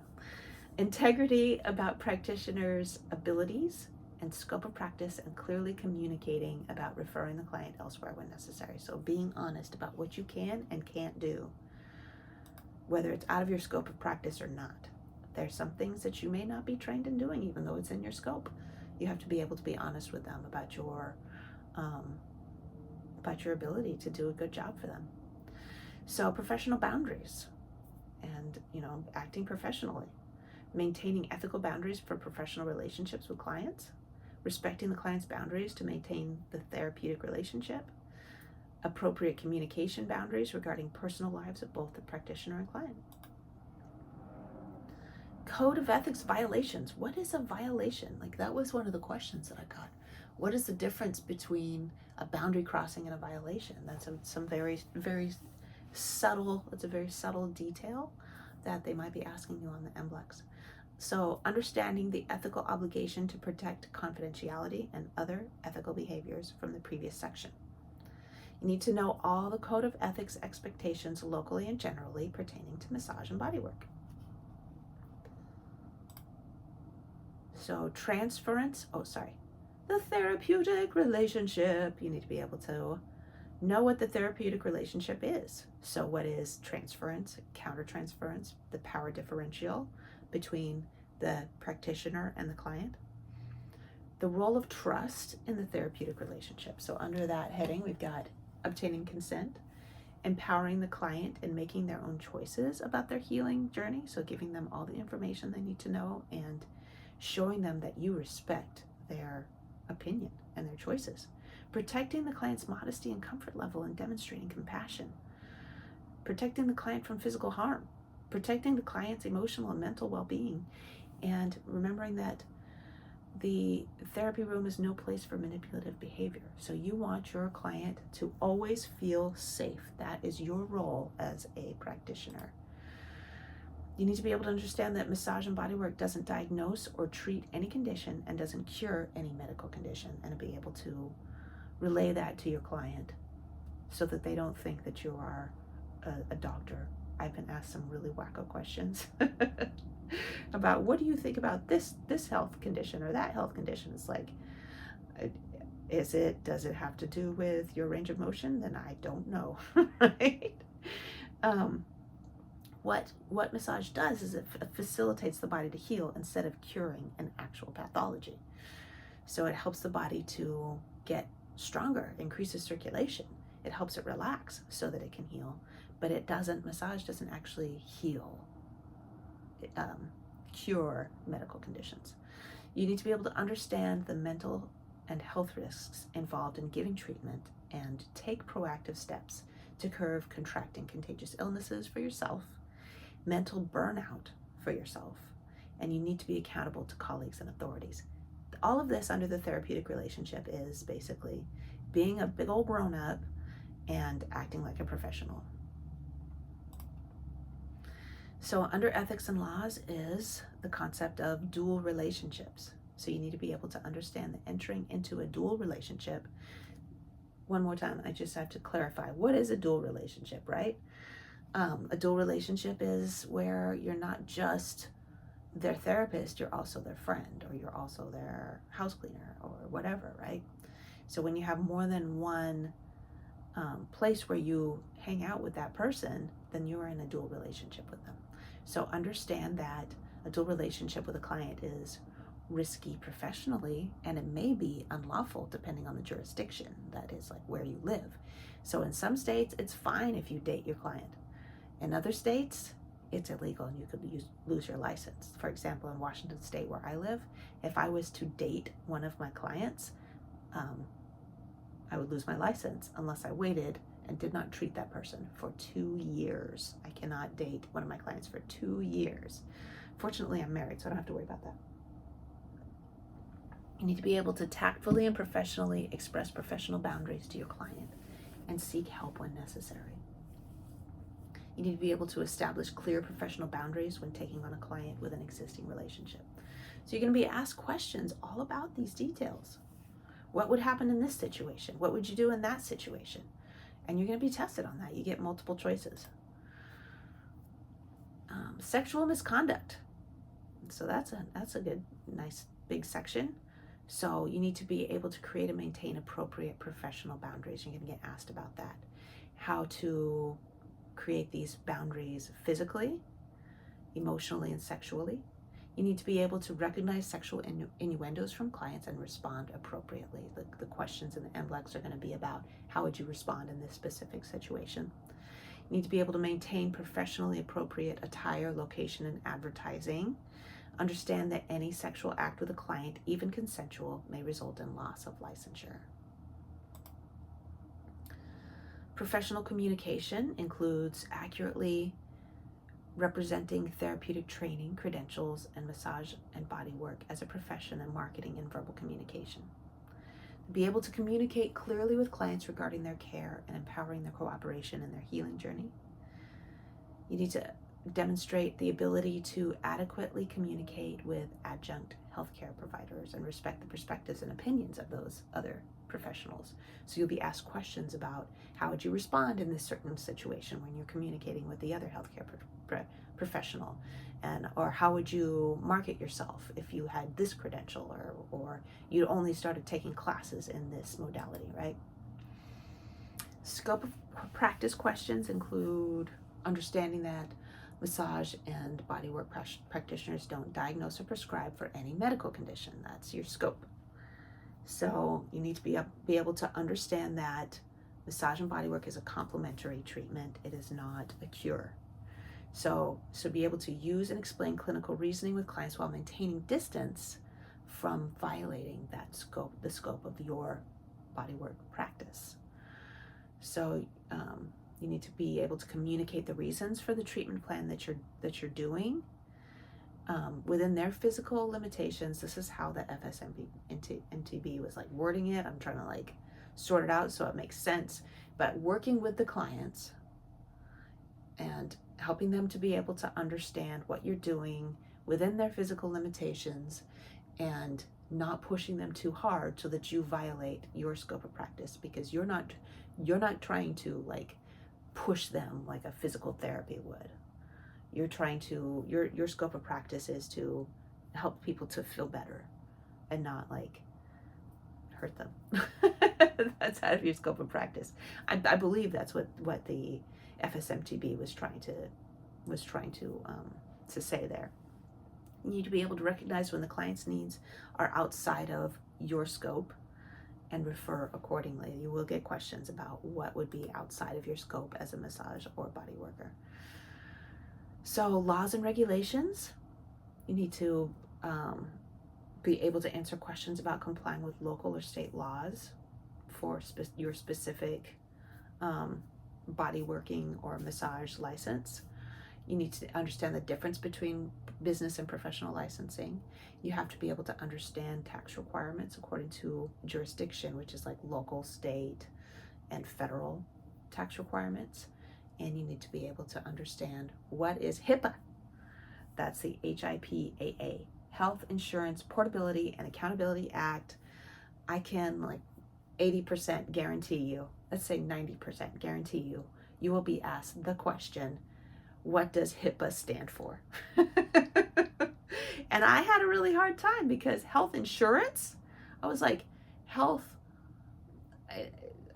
Integrity about practitioners' abilities and scope of practice, and clearly communicating about referring the client elsewhere when necessary. So being honest about what you can and can't do, whether it's out of your scope of practice or not. There's some things that you may not be trained in doing, even though it's in your scope. You have to be able to be honest with them about your ability to do a good job for them. So professional boundaries and, acting professionally, maintaining ethical boundaries for professional relationships with clients, respecting the client's boundaries to maintain the therapeutic relationship, appropriate communication boundaries regarding personal lives of both the practitioner and client. Code of ethics violations. What is a violation? Like, that was one of the questions that I got. What is the difference between a boundary crossing and a violation? That's some very, very subtle, it's a very subtle detail that they might be asking you on the MBLEx. So understanding the ethical obligation to protect confidentiality and other ethical behaviors from the previous section. You need to know all the code of ethics expectations locally and generally pertaining to massage and bodywork. So the therapeutic relationship. You need to be able to know what the therapeutic relationship is. So what is transference, countertransference, the power differential between the practitioner and the client, the role of trust in the therapeutic relationship. So under that heading, we've got obtaining consent, empowering the client in making their own choices about their healing journey. So giving them all the information they need to know and showing them that you respect their opinion and their choices. Protecting the client's modesty and comfort level and demonstrating compassion. Protecting the client from physical harm. Protecting the client's emotional and mental well-being. And remembering that the therapy room is no place for manipulative behavior. So you want your client to always feel safe. That is your role as a practitioner. You need to be able to understand that massage and bodywork doesn't diagnose or treat any condition and doesn't cure any medical condition, and be able to relay that to your client so that they don't think that you are a doctor. I've been asked some really wacko questions about, what do you think about this health condition or that health condition? It's like, does it have to do with your range of motion? Then I don't know, right? What massage does is it facilitates the body to heal instead of curing an actual pathology. So it helps the body to get stronger, increases circulation. It helps it relax so that it can heal. But massage doesn't actually heal, cure medical conditions. You need to be able to understand the mental and health risks involved in giving treatment and take proactive steps to curb contracting contagious illnesses for yourself, mental burnout for yourself, and you need to be accountable to colleagues and authorities. all of this under the therapeutic relationship is basically being a big old grown-up and acting like a professional. So under ethics and laws is the concept of dual relationships. So you need to be able to understand that entering into a dual relationship. One more time, I just have to clarify, what is a dual relationship, right? A dual relationship is where you're not just their therapist, you're also their friend, or you're also their house cleaner, or whatever, right? So when you have more than one place where you hang out with that person, then you're in a dual relationship with them. So understand that a dual relationship with a client is risky professionally, and it may be unlawful depending on the jurisdiction, that is like where you live. So in some states, it's fine if you date your client. In other states, it's illegal and you could lose your license. For example, in Washington State where I live, if I was to date one of my clients, I would lose my license unless I waited and did not treat that person for 2 years. I cannot date one of my clients for 2 years. Fortunately, I'm married, so I don't have to worry about that. You need to be able to tactfully and professionally express professional boundaries to your client and seek help when necessary. You need to be able to establish clear professional boundaries when taking on a client with an existing relationship. So you're going to be asked questions all about these details. What would happen in this situation? What would you do in that situation? And you're going to be tested on that. You get multiple choices. Sexual misconduct. So that's a good, nice, big section. So you need to be able to create and maintain appropriate professional boundaries. You're going to get asked about that. How to create these boundaries physically, emotionally, and sexually. You need to be able to recognize sexual innuendos from clients and respond appropriately. The questions in the MBLEx are going to be about how would you respond in this specific situation. You need to be able to maintain professionally appropriate attire, location, and advertising. Understand that any sexual act with a client, even consensual, may result in loss of licensure. Professional communication includes accurately representing therapeutic training, credentials, and massage and body work as a profession in marketing and verbal communication. Be able to communicate clearly with clients regarding their care and empowering their cooperation in their healing journey. You need to demonstrate the ability to adequately communicate with adjunct healthcare providers and respect the perspectives and opinions of those other professionals. So you'll be asked questions about how would you respond in this certain situation when you're communicating with the other healthcare professional, and or how would you market yourself if you had this credential, or you only started taking classes in this modality, right? Scope of practice questions include understanding that massage and bodywork practitioners don't diagnose or prescribe for any medical condition. That's your scope. So you need to be able to understand that massage and bodywork is a complementary treatment. It is not a cure. So be able to use and explain clinical reasoning with clients while maintaining distance from violating that scope, the scope of your bodywork practice. So you need to be able to communicate the reasons for the treatment plan that you're doing within their physical limitations. This is how the FSMTB was like wording it. I'm trying to like sort it out so it makes sense. But working with the clients and helping them to be able to understand what you're doing within their physical limitations and not pushing them too hard so that you violate your scope of practice, because you're not trying to like push them like a physical therapy would. You're trying to, your scope of practice is to help people to feel better and not like hurt them. That's out of your scope of practice. I believe that's what the FSMTB was trying to say there. You need to be able to recognize when the client's needs are outside of your scope and refer accordingly. You will get questions about what would be outside of your scope as a massage or body worker. So laws and regulations, you need to be able to answer questions about complying with local or state laws for your specific body working or massage license. You need to understand the difference between business and professional licensing. You have to be able to understand tax requirements according to jurisdiction, which is like local, state, and federal tax requirements. And you need to be able to understand what is HIPAA. That's the HIPAA, Health Insurance Portability and Accountability Act. I can like 80% guarantee you, let's say 90% guarantee you, you will be asked the question, what does HIPAA stand for? And I had a really hard time because health insurance, I was like, health,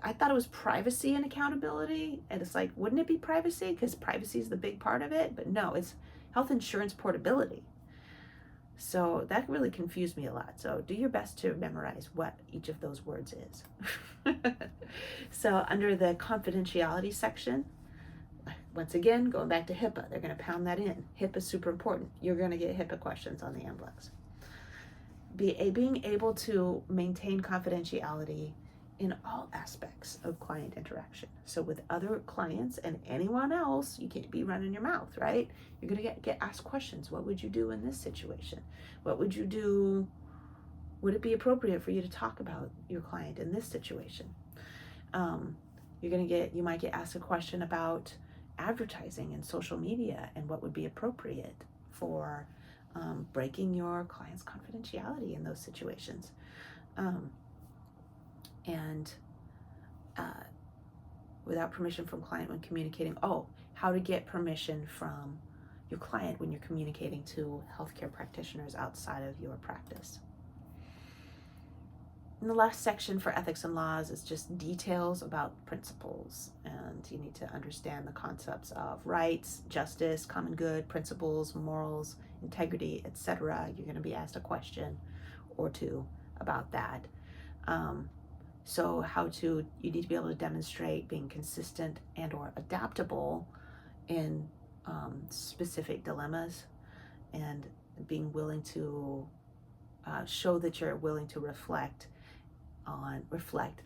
I thought it was privacy and accountability. And it's like, wouldn't it be privacy? Because privacy is the big part of it. But no, it's health insurance portability. So that really confused me a lot. So do your best to memorize what each of those words is. So under the confidentiality section, once again, going back to HIPAA, they're going to pound that in. HIPAA is super important. You're going to get HIPAA questions on the MBLEx. Being able to maintain confidentiality in all aspects of client interaction. So with other clients and anyone else, you can't be running your mouth, right? You're going to get asked questions. What would you do in this situation? What would you do? Would it be appropriate for you to talk about your client in this situation? You might get asked a question about advertising and social media and what would be appropriate for breaking your client's confidentiality in those situations. Without permission from client when communicating, how to get permission from your client when you're communicating to healthcare practitioners outside of your practice. And the last section for ethics and laws is just details about principles, and you need to understand the concepts of rights, justice, common good, principles, morals, integrity, etc. You're going to be asked a question or two about that. So you need to be able to demonstrate being consistent and or adaptable in specific dilemmas, and being willing to show that you're willing to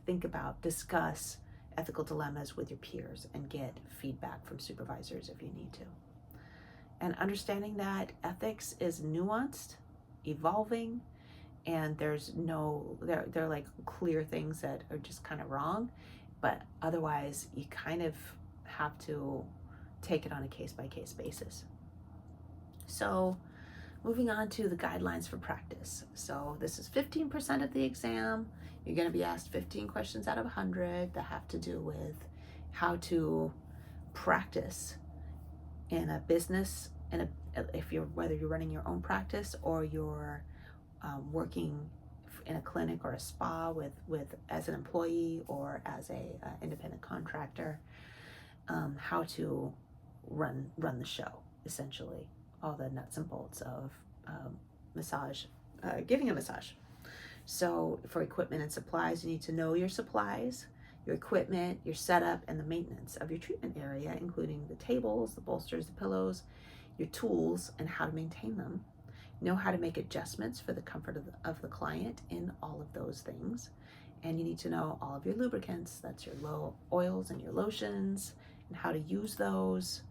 think about, discuss ethical dilemmas with your peers and get feedback from supervisors if you need to. And understanding that ethics is nuanced, evolving, and there's they're like clear things that are just kind of wrong, but otherwise you kind of have to take it on a case-by-case basis. So moving on to the guidelines for practice. So this is 15% of the exam. You're going to be asked 15 questions out of 100 that have to do with how to practice in a business, whether you're running your own practice or you're working in a clinic or a spa with as an employee or as a independent contractor, how to run the show, essentially, all the nuts and bolts of giving a massage. So for equipment and supplies, you need to know your supplies, your equipment, your setup, and the maintenance of your treatment area, including the tables, the bolsters, the pillows, your tools, and how to maintain them. Know how to make adjustments for the comfort of the client in all of those things. And you need to know all of your lubricants, that's your oils and your lotions, and how to use those.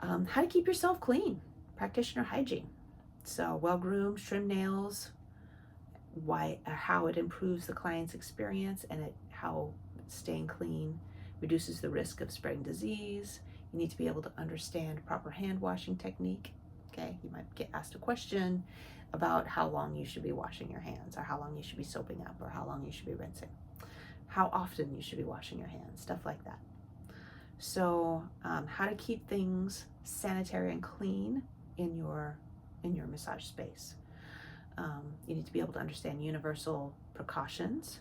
How to keep yourself clean, practitioner hygiene. So well-groomed, trim nails, how it improves the client's experience, and how staying clean reduces the risk of spreading disease. You need to be able to understand proper hand washing technique. Okay, you might get asked a question about how long you should be washing your hands, or how long you should be soaping up, or how long you should be rinsing, how often you should be washing your hands, stuff like that. So how to keep things sanitary and clean in your massage space. You need to be able to understand universal precautions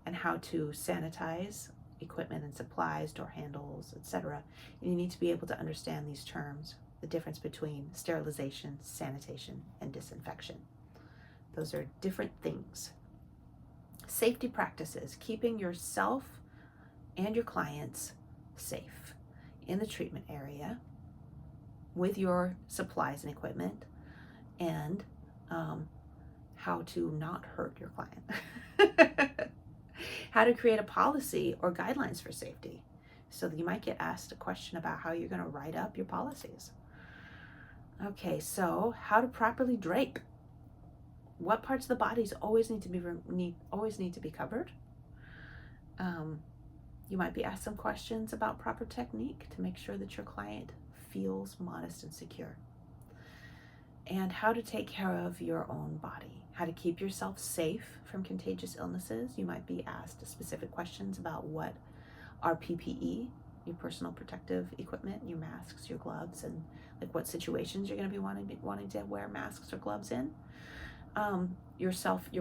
and how to sanitize equipment and supplies, door handles, etc. And you need to be able to understand these terms, the difference between sterilization, sanitation, and disinfection. Those are different things. Safety practices, keeping yourself and your clients safe in the treatment area with your supplies and equipment, and how to not hurt your client. How to create a policy or guidelines for safety. So you might get asked a question about how you're going to write up your policies. Okay, so how to properly drape. What parts of the bodies always need to be covered. You might be asked some questions about proper technique to make sure that your client feels modest and secure. And how to take care of your own body, how to keep yourself safe from contagious illnesses. You might be asked specific questions about what are PPE, your personal protective equipment, your masks, your gloves, and like what situations you're going to be wanting to wear masks or gloves in. Your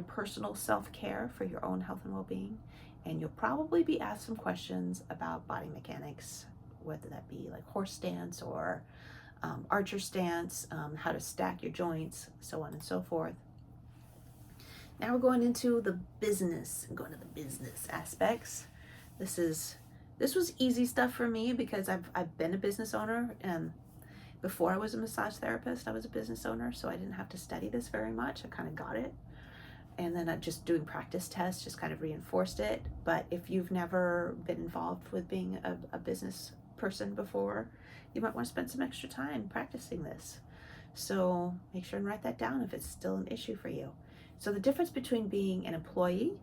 personal self-care for your own health and well-being. And you'll probably be asked some questions about body mechanics, whether that be like horse stance or archer stance, how to stack your joints, so on and so forth. Now we're going into the business aspects. This was easy stuff for me because I've been a business owner, and before I was a massage therapist, I was a business owner, so I didn't have to study this very much. I kind of got it. And then I just doing practice tests just kind of reinforced it. But if you've never been involved with being a business person before, you might want to spend some extra time practicing this. So make sure and write that down if it's still an issue for you. So the difference between being an employee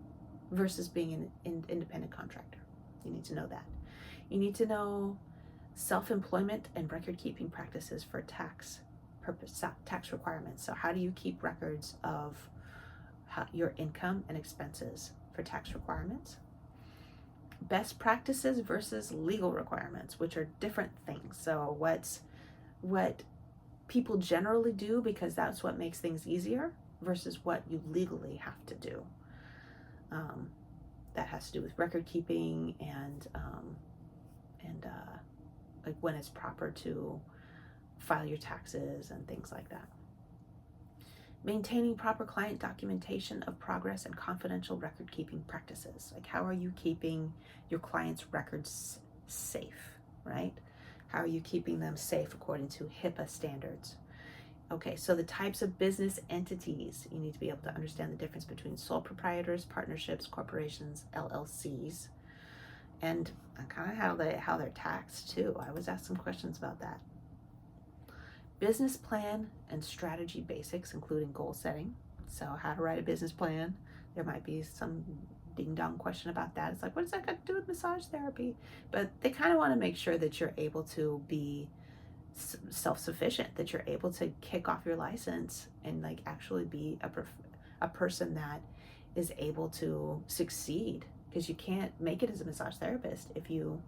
versus being an independent contractor, you need to know that. You need to know self-employment and record-keeping practices for tax requirements. So how do you keep records of your income and expenses for tax requirements? Best practices versus legal requirements, which are different things. So what people generally do because that's what makes things easier versus what you legally have to do. That has to do with record keeping and like when it's proper to file your taxes and things like that. Maintaining proper client documentation of progress and confidential record keeping practices. Like how are you keeping your clients' records safe, right? How are you keeping them safe according to HIPAA standards? Okay, so the types of business entities, you need to be able to understand the difference between sole proprietors, partnerships, corporations, LLCs, and kind of how they're taxed too. I was asked some questions about that. Business plan and strategy basics, including goal setting. So how to write a business plan. There might be some ding dong question about that. It's like, what does that got to do with massage therapy? But they kind of want to make sure that you're able to be self-sufficient, that you're able to kick off your license and like actually be a person that is able to succeed, because you can't make it as a massage therapist if you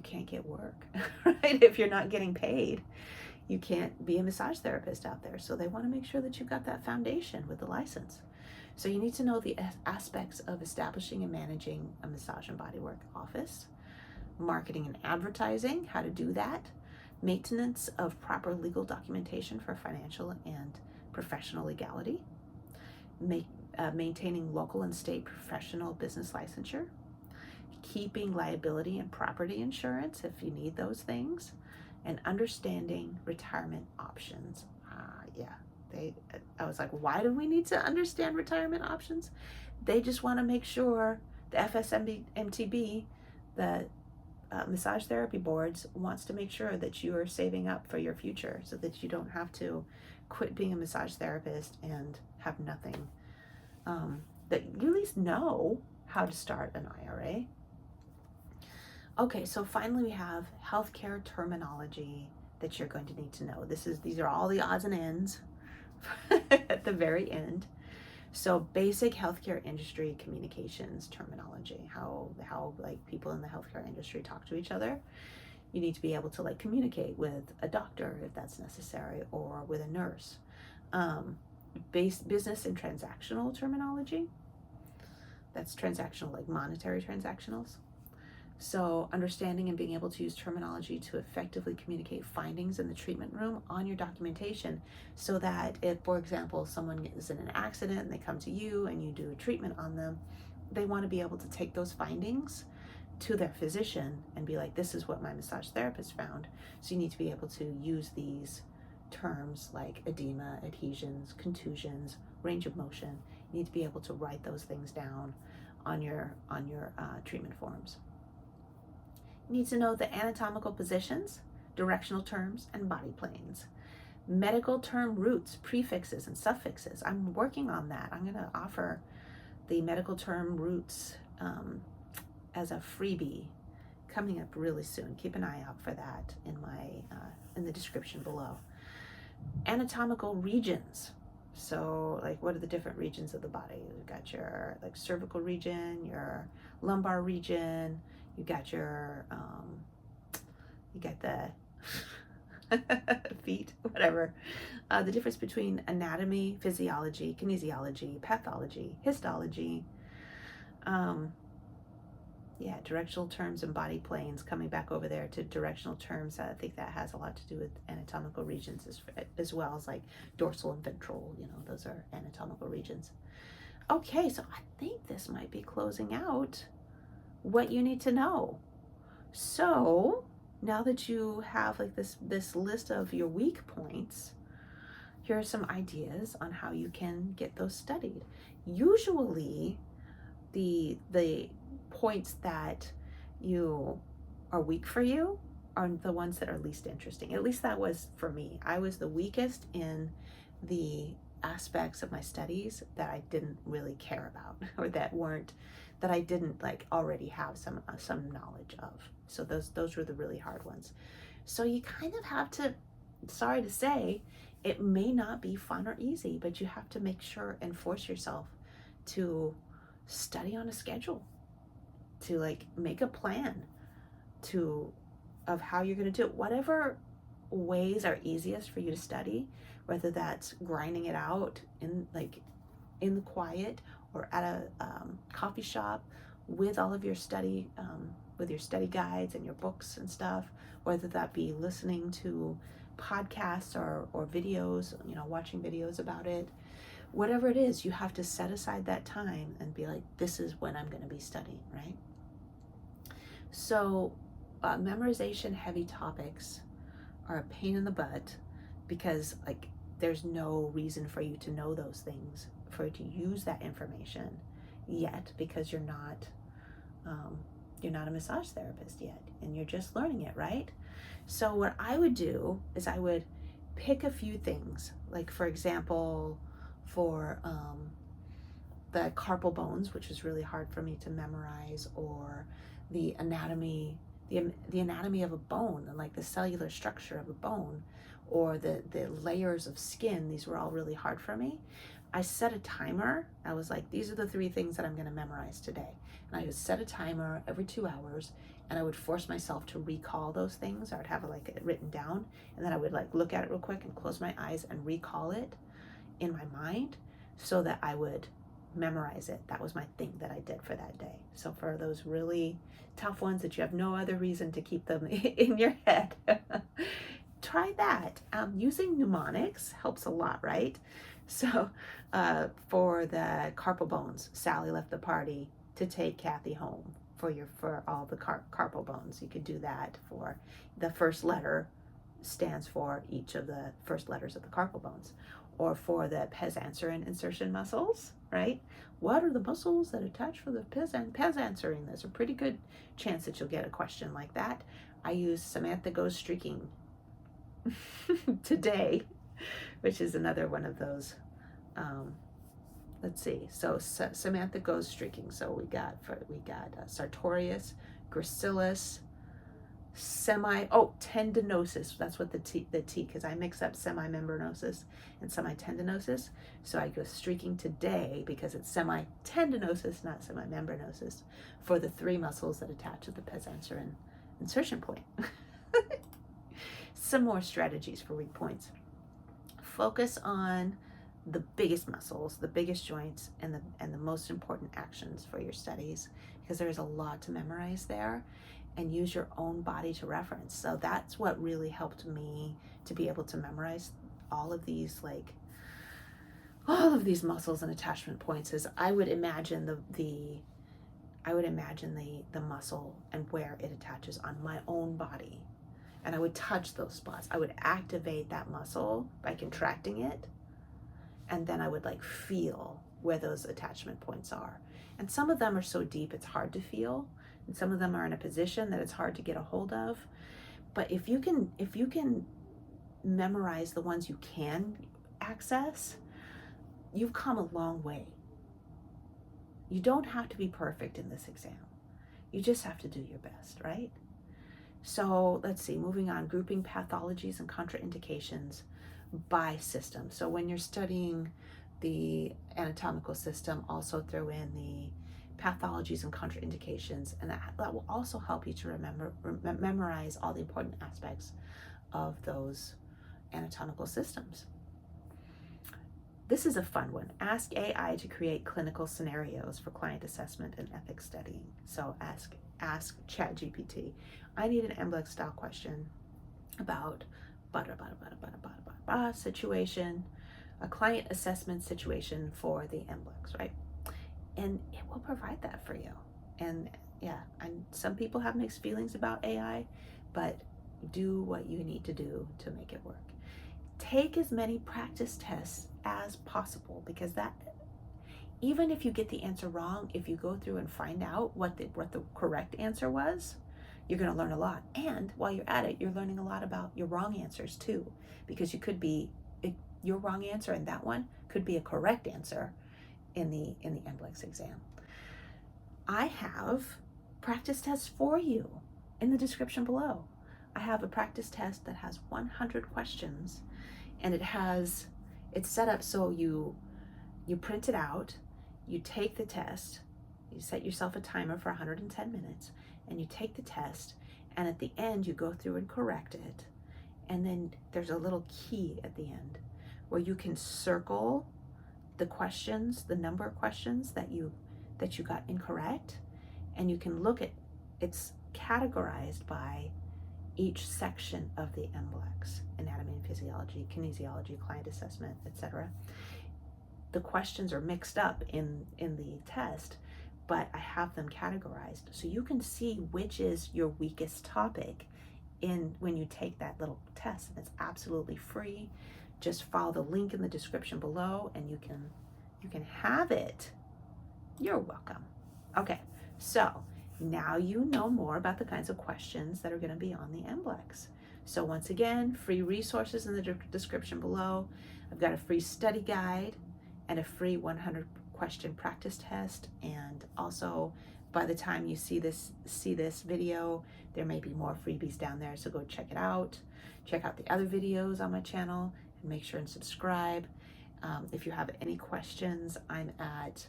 can't get work, right? If you're not getting paid, you can't be a massage therapist out there. So they want to make sure that you've got that foundation with the license. So you need to know the aspects of establishing and managing a massage and bodywork office, marketing and advertising, how to do that, maintenance of proper legal documentation for financial and professional legality, maintaining local and state professional business licensure, keeping liability and property insurance if you need those things, and understanding retirement options. I was like, why do we need to understand retirement options? They just want to make sure the FSMTB, the massage therapy boards, wants to make sure that you are saving up for your future so that you don't have to quit being a massage therapist and have nothing. That you at least know how to start an IRA. Okay, so finally we have healthcare terminology that you're going to need to know. These are all the odds and ends at the very end. So basic healthcare industry communications terminology, how like people in the healthcare industry talk to each other. You need to be able to like communicate with a doctor if that's necessary, or with a nurse. Business and transactional terminology. That's transactional, like monetary transactionals. So understanding and being able to use terminology to effectively communicate findings in the treatment room on your documentation, so that if, for example, someone is in an accident and they come to you and you do a treatment on them, they want to be able to take those findings to their physician and be like, this is what my massage therapist found. So you need to be able to use these terms like edema, adhesions, contusions, range of motion. You need to be able to write those things down on your treatment forms. Needs to know the anatomical positions, directional terms, and body planes. Medical term roots, prefixes, and suffixes. I'm working on that. I'm going to offer the medical term roots as a freebie coming up really soon. Keep an eye out for that in the description below. Anatomical regions. So like, what are the different regions of the body? You've got your like cervical region, your lumbar region, you got your you got the feet, whatever. The difference between anatomy, physiology, kinesiology, pathology, histology, yeah, directional terms and body planes, coming back over there to directional terms. I think that has a lot to do with anatomical regions as well as like dorsal and ventral, you know, those are anatomical regions. Okay, so I think this might be closing out what you need to know. So now that you have like this list of your weak points, here are some ideas on how you can get those studied. Usually the points that you are weak for you are the ones that are least interesting. At least that was for me. I was the weakest in the aspects of my studies that I didn't really care about, or that I didn't like already have some knowledge of. So those were the really hard ones. So you kind of have to, sorry to say, it may not be fun or easy, but you have to make sure and force yourself to study on a schedule, to like make a plan of how you're going to do it. Whatever ways are easiest for you to study, whether that's grinding it out in the quiet or at a coffee shop with all of your study, with your study guides and your books and stuff, whether that be listening to podcasts or videos, you know, watching videos about it. Whatever it is, you have to set aside that time and be like, this is when I'm going to be studying, right? So memorization heavy topics are a pain in the butt because like there's no reason for you to know those things, for you to use that information yet, because you're not a massage therapist yet, and you're just learning it, right? So what I would do is I would pick a few things, like for example, for the carpal bones, which is really hard for me to memorize, or the anatomy of a bone, and like the cellular structure of a bone, or the layers of skin. These were all really hard for me. I set a timer. I was like, these are the 3 things that I'm going to memorize today. And I would set a timer every 2 hours, and I would force myself to recall those things. I would have it written down, and then I would like look at it real quick and close my eyes and recall it in my mind so that I would memorize it. That was my thing that I did for that day. So for those really tough ones that you have no other reason to keep them in your head, try that. Using mnemonics helps a lot, right? So for the carpal bones, Sally left the party to take Kathy home. For all the carpal bones, you could do that. For the first letter stands for each of the first letters of the carpal bones. Or for the pes anserin insertion muscles, right? What are the muscles that attach for the pes anserin? There's a pretty good chance that you'll get a question like that. I use Samantha Goes Streaking today, which is another one of those. Let's see. So Samantha Goes Streaking. So we got sartorius, gracilis, tendinosis. That's what the T, because I mix up semi-membranosus and semi-tendinosis. So I go streaking today because it's semi-tendinosis, not semi-membranosis, for the 3 muscles that attach to the pes anserin insertion point. Some more strategies for weak points. Focus on the biggest muscles, the biggest joints, and the most important actions for your studies, because there's a lot to memorize there, and use your own body to reference. So that's what really helped me to be able to memorize all of these muscles and attachment points. Is I would imagine the muscle and where it attaches on my own body, and I would touch those spots. I would activate that muscle by contracting it, and then I would like feel where those attachment points are. And some of them are so deep it's hard to feel. and some of them are in a position that it's hard to get a hold of. But if you can memorize the ones you can access, you've come a long way. You don't have to be perfect in this exam. You just have to do your best, right? So let's see, moving on, grouping pathologies and contraindications by system. So when you're studying the anatomical system, also throw in the pathologies and contraindications, and that will also help you to memorize all the important aspects of those anatomical systems. This is a fun one. Ask AI to create clinical scenarios for client assessment and ethics studying. So ask ChatGPT. I need an MBLEx style question about situation, a client assessment situation for the MBLEx, right? And it will provide that for you. And yeah, some people have mixed feelings about AI, but do what you need to do to make it work. Take as many practice tests as possible, because that, even if you get the answer wrong, if you go through and find out what the correct answer was, you're going to learn a lot. And while you're at it, you're learning a lot about your wrong answers too, because you could be, your wrong answer in that one could be a correct answer in the MBLEx exam. I have practice tests for you in the description below. I have a practice test that has 100 questions, and it's set up so you print it out, you take the test, you set yourself a timer for 110 minutes, and you take the test, and at the end you go through and correct it. And then there's a little key at the end where you can circle the questions, the number of questions that you got incorrect, and you can look at, it's categorized by each section of the MBLEx: anatomy and physiology, kinesiology, client assessment, etc. The questions are mixed up in the test, but I have them categorized so you can see which is your weakest topic when you take that little test. And it's absolutely free. Just follow the link in the description below and you can have it. You're welcome. Okay, so now you know more about the kinds of questions that are going to be on the MBLEx. So once again, free resources in the description below. I've got a free study guide and a free 100 question practice test. And also, by the time you see this video, there may be more freebies down there. So go check it out. Check out the other videos on my channel and make sure and subscribe. If you have any questions, I'm at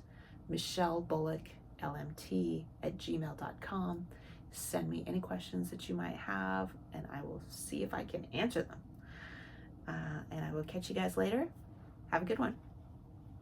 michelebullock@gmail.com. Send me any questions that you might have, and I will see if I can answer them. And I will catch you guys later. Have a good one.